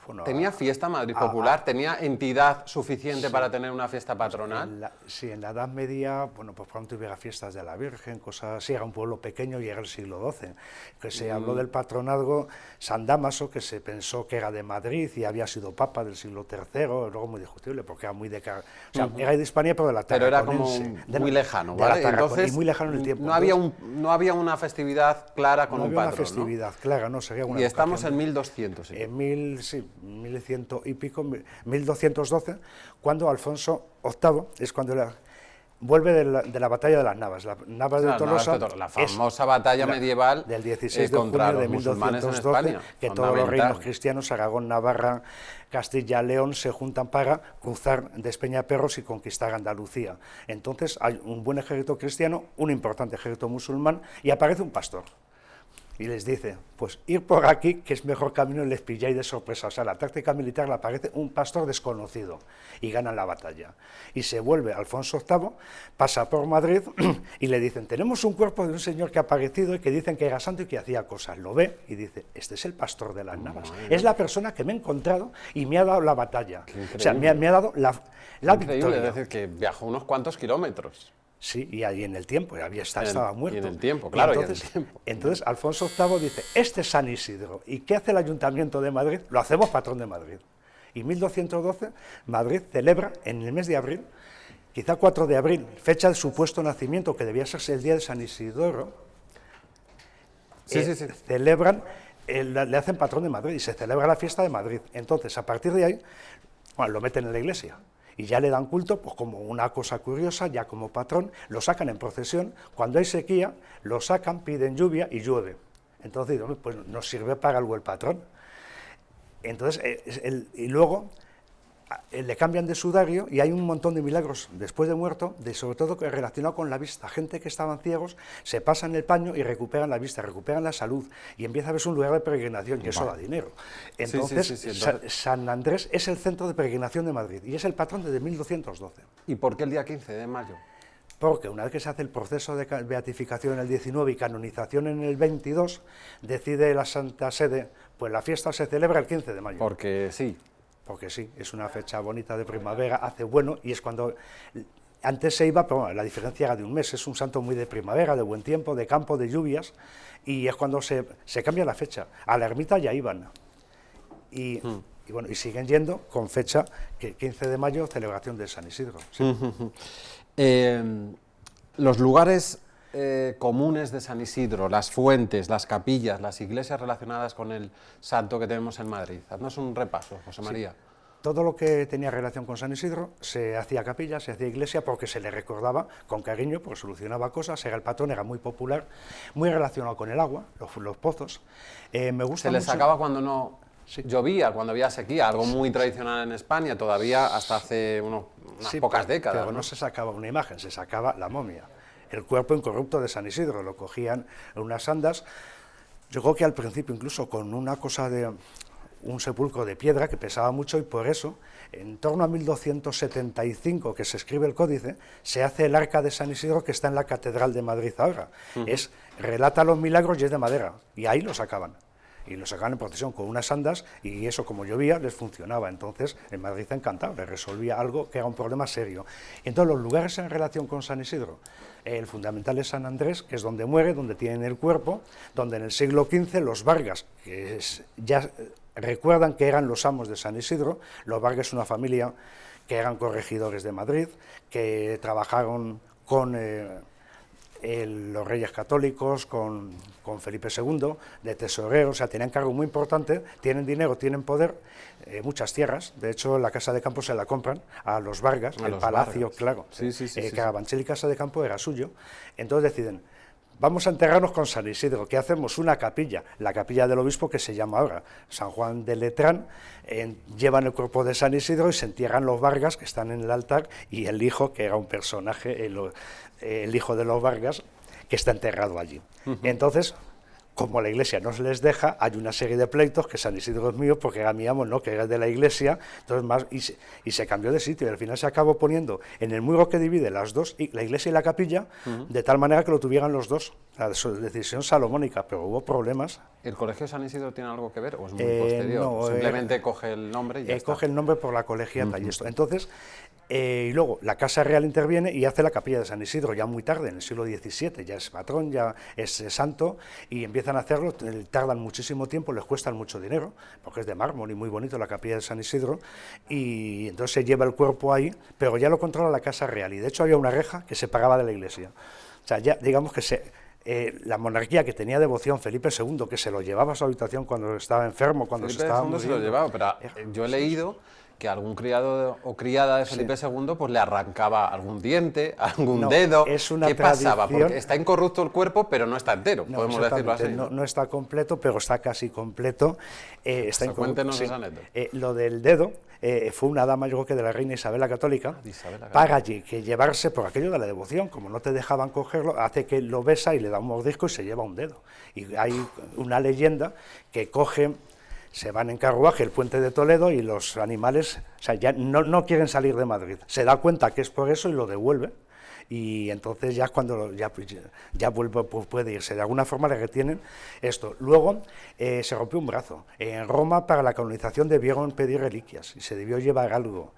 Bueno, ¿Tenía fiesta Madrid Popular? ¿Tenía entidad suficiente para tener una fiesta patronal? Sí, en la Edad Media, bueno, pues pronto hubiera fiestas de la Virgen, cosas así, era un pueblo pequeño y era el siglo XII, que se habló del patronazgo San Dámaso, que se pensó que era de Madrid y había sido papa del siglo III, luego muy discutible, porque era muy de... O sea, era de Hispania, pero de la Pero era como tarraconense, muy lejano, de la ¿vale? Tarracon- y muy lejano en el tiempo. No había una festividad clara con no un había una patrón, festividad clara, no, sería una Y estamos vocación. en 1200. Sí. En 1100 y pico, 1212, cuando Alfonso VIII es cuando vuelve de la batalla de las Navas. La Navas de Claro, Tolosa la es famosa batalla medieval del 16 de contra junio de los musulmanes en 1212, España. que todos los Fundamental. reinos cristianos, Aragón, Navarra, Castilla, León, se juntan para cruzar Despeñaperros y conquistar Andalucía. Entonces hay un buen ejército cristiano, un importante ejército musulmán, y aparece un pastor. Y les dice, pues ir por aquí, que es mejor camino, y les pilláis de sorpresa. O sea, la táctica militar le aparece un pastor desconocido y ganan la batalla. Y se vuelve Alfonso VIII, pasa por Madrid y le dicen, tenemos un cuerpo de un señor que ha aparecido y que dicen que era santo y que hacía cosas. Lo ve y dice, este es el pastor de las Navas. Es la persona que me he encontrado y me ha dado la batalla. O sea, me ha dado la Increíble, victoria. es decir, que viajó unos cuantos kilómetros. Sí, y ahí en el tiempo, estaba muerto. y en el tiempo, claro, y en el entonces, tiempo. entonces Alfonso VIII dice, este es San Isidro. ¿Y qué hace el Ayuntamiento de Madrid? Lo hacemos patrón de Madrid. Y 1212, Madrid celebra en el mes de abril, quizá 4 de abril, fecha de supuesto nacimiento, que debía ser el día de San Isidoro, Sí. celebran, le hacen patrón de Madrid y se celebra la fiesta de Madrid. Entonces, a partir de ahí, bueno, lo meten en la iglesia. Y ya le dan culto, pues como una cosa curiosa, ya como patrón, lo sacan en procesión, cuando hay sequía, lo sacan, piden lluvia y llueve. Entonces, pues nos sirve para algo el patrón. Entonces, y luego le cambian de sudario y hay un montón de milagros después de muerto, sobre todo relacionado con la vista. Gente que estaban ciegos se pasan el paño y recuperan la vista, recuperan la salud y empieza a verse un lugar de peregrinación y eso da dinero. Entonces, entonces, San Andrés es el centro de peregrinación de Madrid y es el patrón desde 1212. ¿Y por qué el día 15 de mayo? Porque una vez que se hace el proceso de beatificación en el 19 y canonización en el 22, decide la Santa Sede, pues la fiesta se celebra el 15 de mayo. Porque sí. Porque sí, es una fecha bonita de primavera, hace bueno y es cuando... Antes se iba, pero bueno, la diferencia era de un mes, es un santo muy de primavera, de buen tiempo, de campo, de lluvias, y es cuando se cambia la fecha. A la ermita ya iban. Y bueno, y siguen yendo con fecha que 15 de mayo, celebración de San Isidro. Sí. Los lugares comunes de San Isidro, las fuentes, las capillas, las iglesias relacionadas con el santo que tenemos en Madrid. Haznos un repaso, José María. todo lo que tenía relación con San Isidro se hacía capilla, se hacía iglesia, porque se le recordaba con cariño, porque solucionaba cosas, era el patrón, era muy popular, muy relacionado con el agua, los pozos. Me gusta se le mucho... sacaba cuando no Sí. llovía, cuando había sequía, algo muy tradicional en España, todavía hasta hace unas Sí, pocas décadas. Pero no se sacaba una imagen, se sacaba la momia, el cuerpo incorrupto de San Isidro, lo cogían en unas andas. Yo creo que al principio incluso con una cosa de un sepulcro de piedra que pesaba mucho, y por eso, en torno a 1275, que se escribe el códice, se hace el arca de San Isidro que está en la Catedral de Madrid ahora. Relata los milagros y es de madera, y ahí lo sacaban. Y lo sacaban en procesión con unas andas, y eso, como llovía, les funcionaba. Entonces, en Madrid encantado, les resolvía algo que era un problema serio. Y entonces, los lugares en relación con San Isidro, el fundamental es San Andrés, que es donde muere, donde tienen el cuerpo, donde en el siglo XV los Vargas, ya recuerdan que eran los amos de San Isidro. Los Vargas es una familia que eran corregidores de Madrid, que trabajaron con... los reyes católicos, con Felipe II, de tesorero, o sea, tenían cargo muy importante, tienen dinero, tienen poder, muchas tierras. De hecho, la Casa de Campo se la compran a los Vargas, el palacio, Vargas. claro, Sí. Carabanchel y Casa de Campo era suyo. Entonces deciden, vamos a enterrarnos con San Isidro. ¿Qué hacemos? Una capilla, la capilla del obispo, que se llama ahora San Juan de Letrán. Llevan el cuerpo de San Isidro y se entierran los Vargas, que están en el altar, y el hijo, que era un personaje, el hijo de los Vargas, que está enterrado allí. Entonces, como la iglesia no se les deja, hay una serie de pleitos, que San Isidro es mío porque era mi amo, no, que era de la iglesia. Entonces y se cambió de sitio, y al final se acabó poniendo en el muro que divide las dos, la iglesia y la capilla, de tal manera que lo tuvieran los dos. La decisión salomónica, pero hubo problemas. ¿El Colegio de San Isidro tiene algo que ver o es muy posterior? No, simplemente coge el nombre y ya está. Coge el nombre por la colegiata y esto. Entonces, y luego la Casa Real interviene y hace la capilla de San Isidro, ya muy tarde, en el siglo XVII, ya es patrón, ya es santo, y empiezan a hacerlo, tardan muchísimo tiempo, les cuestan mucho dinero, porque es de mármol y muy bonito la capilla de San Isidro, y entonces se lleva el cuerpo ahí, pero ya lo controla la Casa Real, y de hecho había una reja que separaba de la iglesia. O sea, ya digamos que la monarquía, que tenía devoción, Felipe II, que se lo llevaba a su habitación cuando estaba enfermo, cuando Felipe se estaba II muriendo. se lo llevaba, pero yo he leído que algún criado o criada de Felipe II pues le arrancaba algún diente, algún dedo. Es una ¿Qué pasaba? tradición. Porque está incorrupto el cuerpo, pero no está entero, podemos decirlo así. No está completo, pero está casi completo. Cuéntenos esa anécdota. Lo del dedo, fue una dama, yo creo que de la reina Isabel la Católica, para allí, que llevarse, por aquello de la devoción, como no te dejaban cogerlo, hace que lo besa y le da un mordisco y se lleva un dedo. Y hay una leyenda que se van en carruaje el puente de Toledo, y los animales, o sea, ya no quieren salir de Madrid. Se da cuenta que es por eso y lo devuelve. Y entonces ya cuando ya vuelve, pues puede irse. De alguna forma le retienen esto. Luego se rompió un brazo. En Roma, para la canonización, debieron pedir reliquias y se debió llevar algo.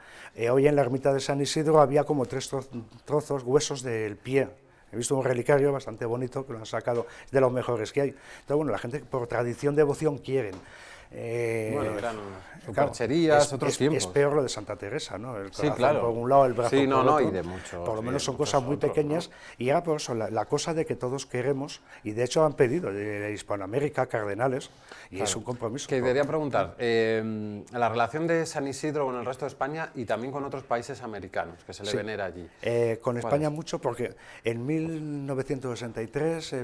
Hoy en la ermita de San Isidro había como 3 trozos, huesos del pie. He visto un relicario bastante bonito que lo han sacado, es de los mejores que hay. Entonces, bueno, la gente por tradición, devoción quieren. Bueno, eran supercherías, otros tiempos. Es peor lo de Santa Teresa, ¿no? El corazón claro. por un lado, el brazo por otro. Y de mucho, por lo menos son cosas muy pequeñas, ¿no? Y era por eso la cosa de que todos queremos, y de hecho han pedido de Hispanoamérica cardenales, y claro, es un compromiso. Que quería preguntar, la relación de San Isidro con el resto de España y también con otros países americanos, que se le venera allí. Con España mucho, porque en 1963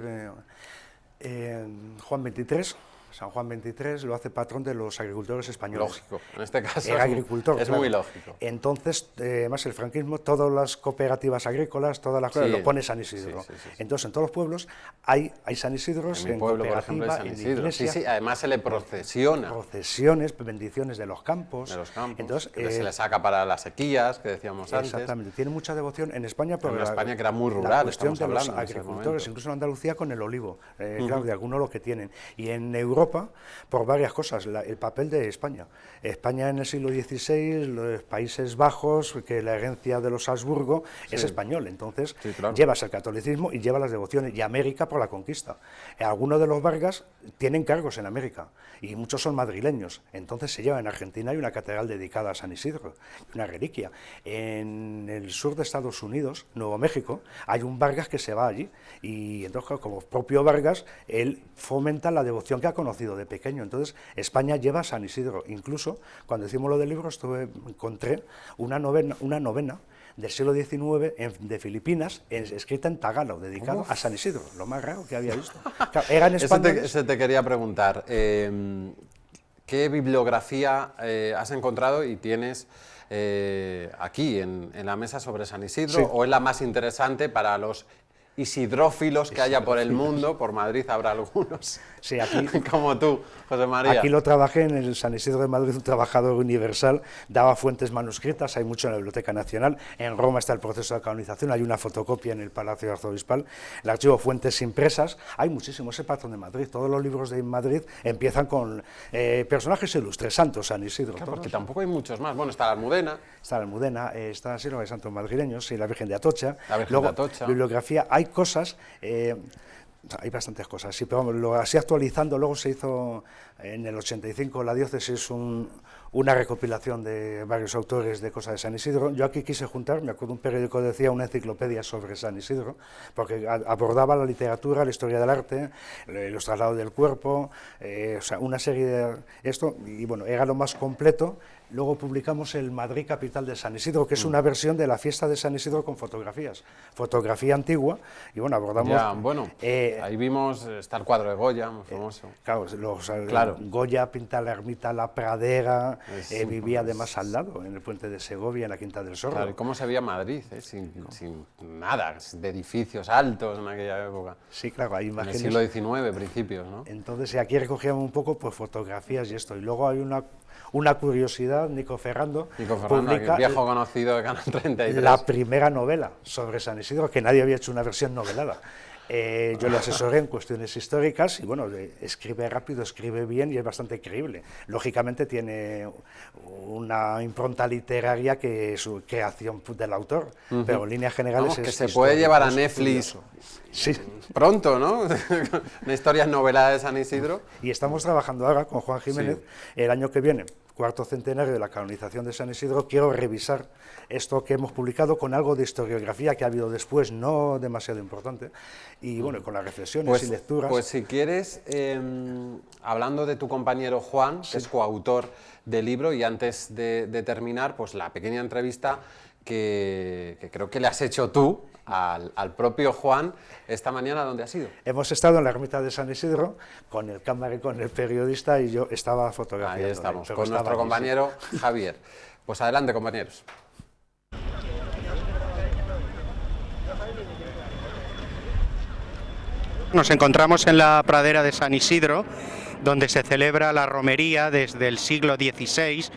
Juan XXIII, San Juan XXIII, lo hace patrón de los agricultores españoles. Lógico, en este caso era agricultor, es claro. Muy lógico. Entonces, además el franquismo, todas las cooperativas agrícolas, todas las cosas, lo pone San Isidro. Sí. Entonces, en todos los pueblos hay San Isidros, en mi pueblo, por ejemplo, hay San Isidro. Iglesia, además se le procesiona. Procesiones, bendiciones de los campos. Entonces, se le saca para las sequías, que decíamos antes. Exactamente, tiene mucha devoción en España, pero en España, que era muy rural, la cuestión de los hablando, agricultores, incluso en Andalucía con el olivo, claro, de algunos lo que tienen. Y en Europa, por varias cosas, el papel de España. España en el siglo XVI, los Países Bajos, que la herencia de los Habsburgo es español, entonces llevas el catolicismo y llevas las devociones, y América por la conquista. Algunos de los Vargas tienen cargos en América, y muchos son madrileños, entonces se lleva en Argentina, hay una catedral dedicada a San Isidro, una reliquia. En el sur de Estados Unidos, Nuevo México, hay un Vargas que se va allí, y entonces como propio Vargas, él fomenta la devoción que ha conocido conocido de pequeño. Entonces, España lleva a San Isidro. Incluso, cuando hicimos lo del libro, encontré una novena del siglo XIX de Filipinas, escrita en tagalo, dedicado a San Isidro, lo más raro que había visto. Claro, eran españoles. Eso te quería preguntar. ¿Qué bibliografía has encontrado y tienes aquí en la mesa sobre San Isidro? Sí. ¿O es la más interesante para los isidrófilos que haya por el mundo? Por Madrid habrá algunos. Sí, aquí, como tú, José María. Aquí lo trabajé en el San Isidro de Madrid, un trabajador universal, daba fuentes manuscritas, hay mucho en la Biblioteca Nacional, en Roma está el proceso de canonización, hay una fotocopia en el Palacio Arzobispal, el archivo fuentes impresas, hay muchísimos, el patrón de Madrid, todos los libros de Madrid empiezan con personajes ilustres, santos, San Isidro. Claro, porque tampoco hay muchos más, bueno, está la Almudena. Está la Almudena, está la Sierra de Santos Madrileños, y la Virgen de Atocha. La Virgen Luego, de Atocha. Bibliografía, hay cosas... hay bastantes cosas, sí, pero vamos, así actualizando, luego se hizo en el 85 la diócesis una recopilación de varios autores de cosas de San Isidro. Yo aquí quise juntar, me acuerdo un periódico decía una enciclopedia sobre San Isidro, porque abordaba la literatura, la historia del arte, los traslados del cuerpo, o sea, una serie de esto, y bueno, era lo más completo. Luego publicamos el Madrid Capital de San Isidro, que es una versión de la fiesta de San Isidro con fotografías, fotografía antigua, y bueno, abordamos... Ya, bueno, ahí vimos, está el cuadro de Goya, muy famoso. Claro, Goya pinta la ermita La Pradera, vivía pues, además al lado, en el puente de Segovia, en la Quinta del Zorro. Claro, ¿y cómo se veía Madrid? Sin nada, de edificios altos en aquella época. Sí, claro, hay imágenes... En el siglo XIX, principios, ¿no? Entonces, aquí recogíamos un poco pues, fotografías y esto, y luego hay una curiosidad, Nico Ferrando publica el viejo conocido de Canal 33. La primera novela sobre San Isidro, que nadie había hecho una versión novelada. Yo le asesoré en cuestiones históricas y bueno, escribe rápido, escribe bien y es bastante creíble. Lógicamente tiene una impronta literaria que es su creación del autor, pero en líneas generales vamos, que se puede llevar a Netflix sí. Pronto, ¿no? Una historia novelada de San Isidro. Y estamos trabajando ahora con Juan Jiménez, el año que viene, cuarto centenario de la canonización de San Isidro, quiero revisar esto que hemos publicado con algo de historiografía que ha habido después, no demasiado importante, y bueno, con las reflexiones y lecturas. Pues si quieres, hablando de tu compañero Juan, que es coautor del libro, y antes de terminar, pues la pequeña entrevista que creo que le has hecho tú al propio Juan esta mañana. ¿Dónde has ido? Hemos estado en la ermita de San Isidro con el cámara y con el periodista y yo estaba fotografiando. Ahí estamos, con nuestro compañero Javier. Pues adelante, compañeros. Nos encontramos en la pradera de San Isidro, donde se celebra la romería desde el siglo XVI,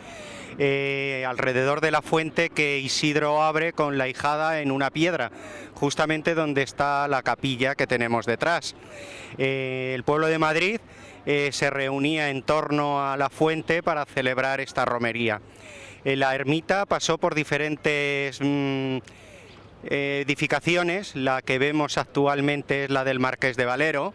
alrededor de la fuente que Isidro abre con la ijada en una piedra, justamente donde está la capilla que tenemos detrás. El pueblo de Madrid se reunía en torno a la fuente para celebrar esta romería. La ermita pasó por diferentes edificaciones, la que vemos actualmente es la del Marqués de Valero,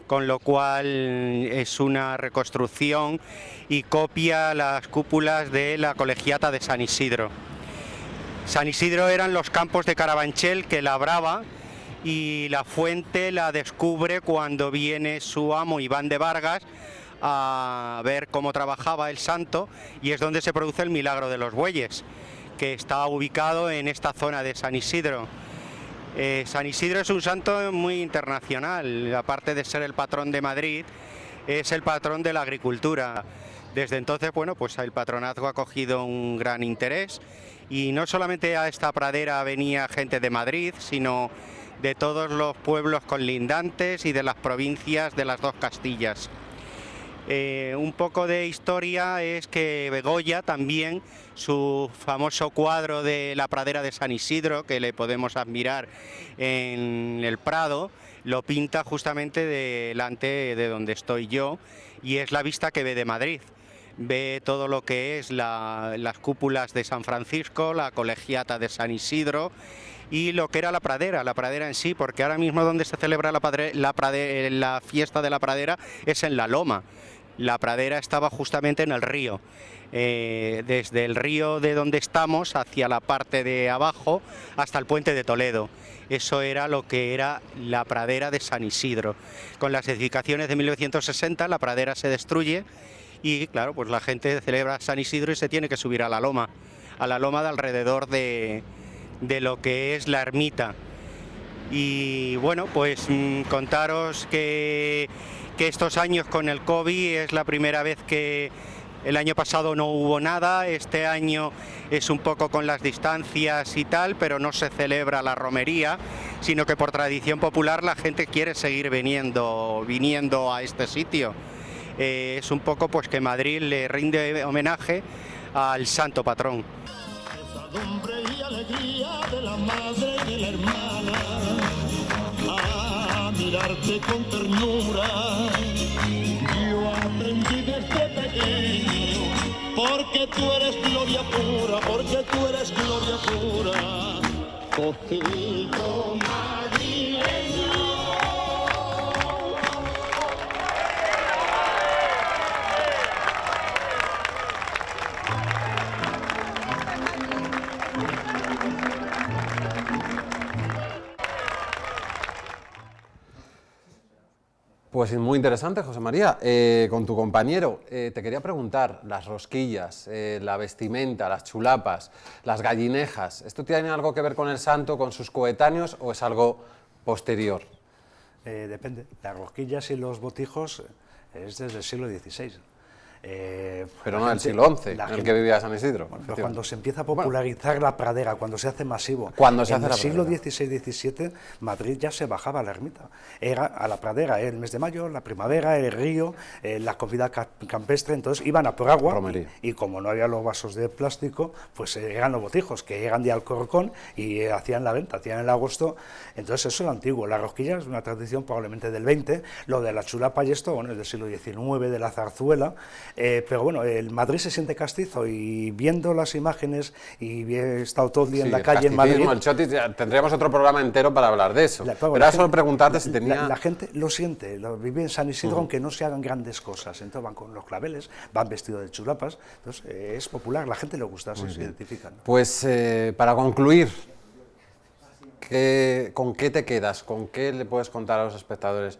con lo cual es una reconstrucción y copia las cúpulas de la colegiata de San Isidro. San Isidro eran los campos de Carabanchel que labraba y la fuente la descubre cuando viene su amo Iván de Vargas a ver cómo trabajaba el santo, y es donde se produce el milagro de los bueyes, que está ubicado en esta zona de San Isidro. San Isidro es un santo muy internacional, aparte de ser el patrón de Madrid, es el patrón de la agricultura. Desde entonces, bueno, pues el patronazgo ha cogido un gran interés, y no solamente a esta pradera venía gente de Madrid, sino de todos los pueblos colindantes y de las provincias de las dos Castillas. Un poco de historia es que Begoya también, su famoso cuadro de la pradera de San Isidro, que le podemos admirar en el Prado, lo pinta justamente delante de donde estoy yo, y es la vista que ve de Madrid. Ve todo lo que es las cúpulas de San Francisco, la colegiata de San Isidro y lo que era la pradera en sí, porque ahora mismo donde se celebra la fiesta de la pradera es en la Loma. la pradera estaba justamente en el río. Desde el río de donde estamos hacia la parte de abajo hasta el puente de Toledo. Eso era lo que era la pradera de San Isidro. Con las edificaciones de 1960 la pradera se destruye y claro, pues la gente celebra San Isidro y se tiene que subir a la loma de alrededor de lo que es la ermita. Y bueno, pues contaros que estos años con el COVID es la primera vez que el año pasado no hubo nada, este año es un poco con las distancias y tal, pero no se celebra la romería, sino que por tradición popular la gente quiere seguir viniendo a este sitio. Es un poco pues que Madrid le rinde homenaje al santo patrón. Y alegría de la madre y de la hermana, a mirarte con ternura. Yo aprendí desde pequeño, porque tú eres gloria pura, porque tú eres gloria pura. Cojito madrileño. Pues muy interesante, José María. Con tu compañero, te quería preguntar, las rosquillas, la vestimenta, las chulapas, las gallinejas, ¿esto tiene algo que ver con el santo, con sus coetáneos o es algo posterior? Depende. Las rosquillas y los botijos es desde el siglo XVI. Pero no del siglo XI, en el que vivía San Isidro. Bueno, pero cuando se empieza a popularizar la pradera, cuando se hace masivo, en el siglo XVI-XVII, Madrid ya se bajaba a la ermita. Era a la pradera, el mes de mayo, la primavera, el río, la comida campestre, entonces iban a por agua y como no había los vasos de plástico, pues eran los botijos, que eran de Alcorcón y hacían la venta, hacían el agosto. Entonces eso es lo antiguo. La rosquilla es una tradición probablemente del XX, lo de la chulapa y esto, bueno, es del siglo XIX, de la zarzuela. Pero bueno, el Madrid se siente castizo y viendo las imágenes y he estado todo el día en la calle en Madrid. El chotis, tendríamos otro programa entero para hablar de eso. Pero era solo preguntarte si tenía... La gente lo siente, lo vive en San Isidro, aunque no se hagan grandes cosas. Entonces van con los claveles, van vestidos de chulapas. Entonces es popular, la gente le gusta, se identifican. Pues para concluir, ¿con qué te quedas? ¿Con qué le puedes contar a los espectadores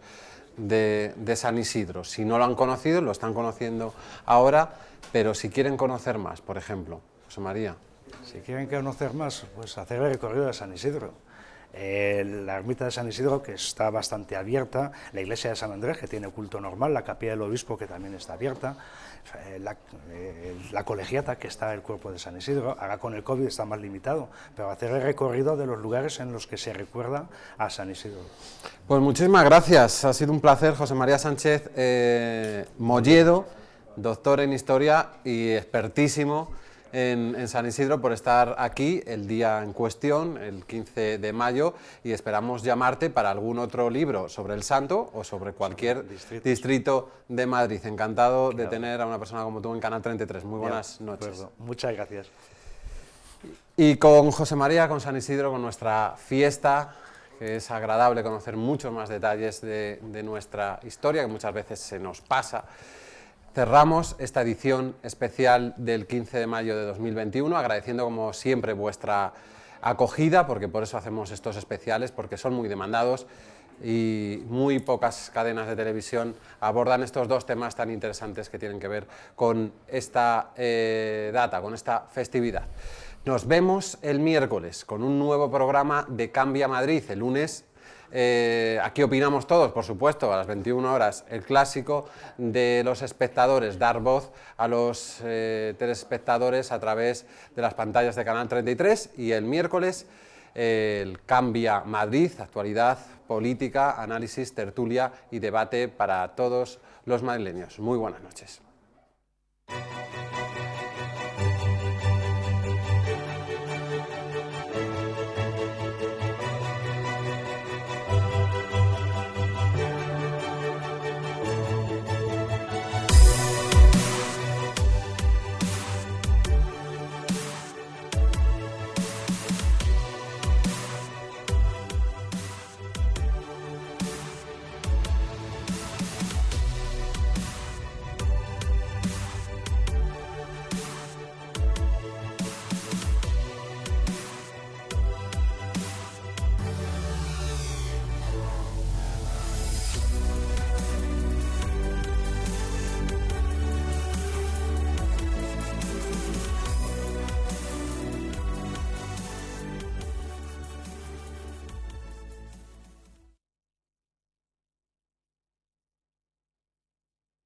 de San Isidro? Si no lo han conocido, lo están conociendo ahora, pero si quieren conocer más, por ejemplo, José María. Si quieren conocer más, pues hacer el recorrido de San Isidro. La ermita de San Isidro, que está bastante abierta, la iglesia de San Andrés, que tiene culto normal, la capilla del obispo, que también está abierta, la colegiata, que está el cuerpo de San Isidro. Ahora con el COVID está más limitado, pero hacer el recorrido de los lugares en los que se recuerda a San Isidro. Pues muchísimas gracias, ha sido un placer. José María Sánchez Molledo, doctor en Historia y expertísimo en San Isidro, por estar aquí el día en cuestión, el 15 de mayo, y esperamos llamarte para algún otro libro sobre el santo o sobre cualquier distrito de Madrid. Encantado de tener a una persona como tú en Canal 33. Muy buenas noches. Muchas gracias. Y con José María, con San Isidro, con nuestra fiesta, que es agradable conocer muchos más detalles de nuestra historia, que muchas veces se nos pasa. Cerramos esta edición especial del 15 de mayo de 2021, agradeciendo como siempre vuestra acogida, porque por eso hacemos estos especiales, porque son muy demandados y muy pocas cadenas de televisión abordan estos dos temas tan interesantes que tienen que ver con esta data, con esta festividad. Nos vemos el miércoles con un nuevo programa de Cambia Madrid. El lunes aquí opinamos todos, por supuesto, a las 21 horas, el clásico de los espectadores, dar voz a los telespectadores a través de las pantallas de Canal 33, y el miércoles el Cambia Madrid, actualidad, política, análisis, tertulia y debate para todos los madrileños. Muy buenas noches.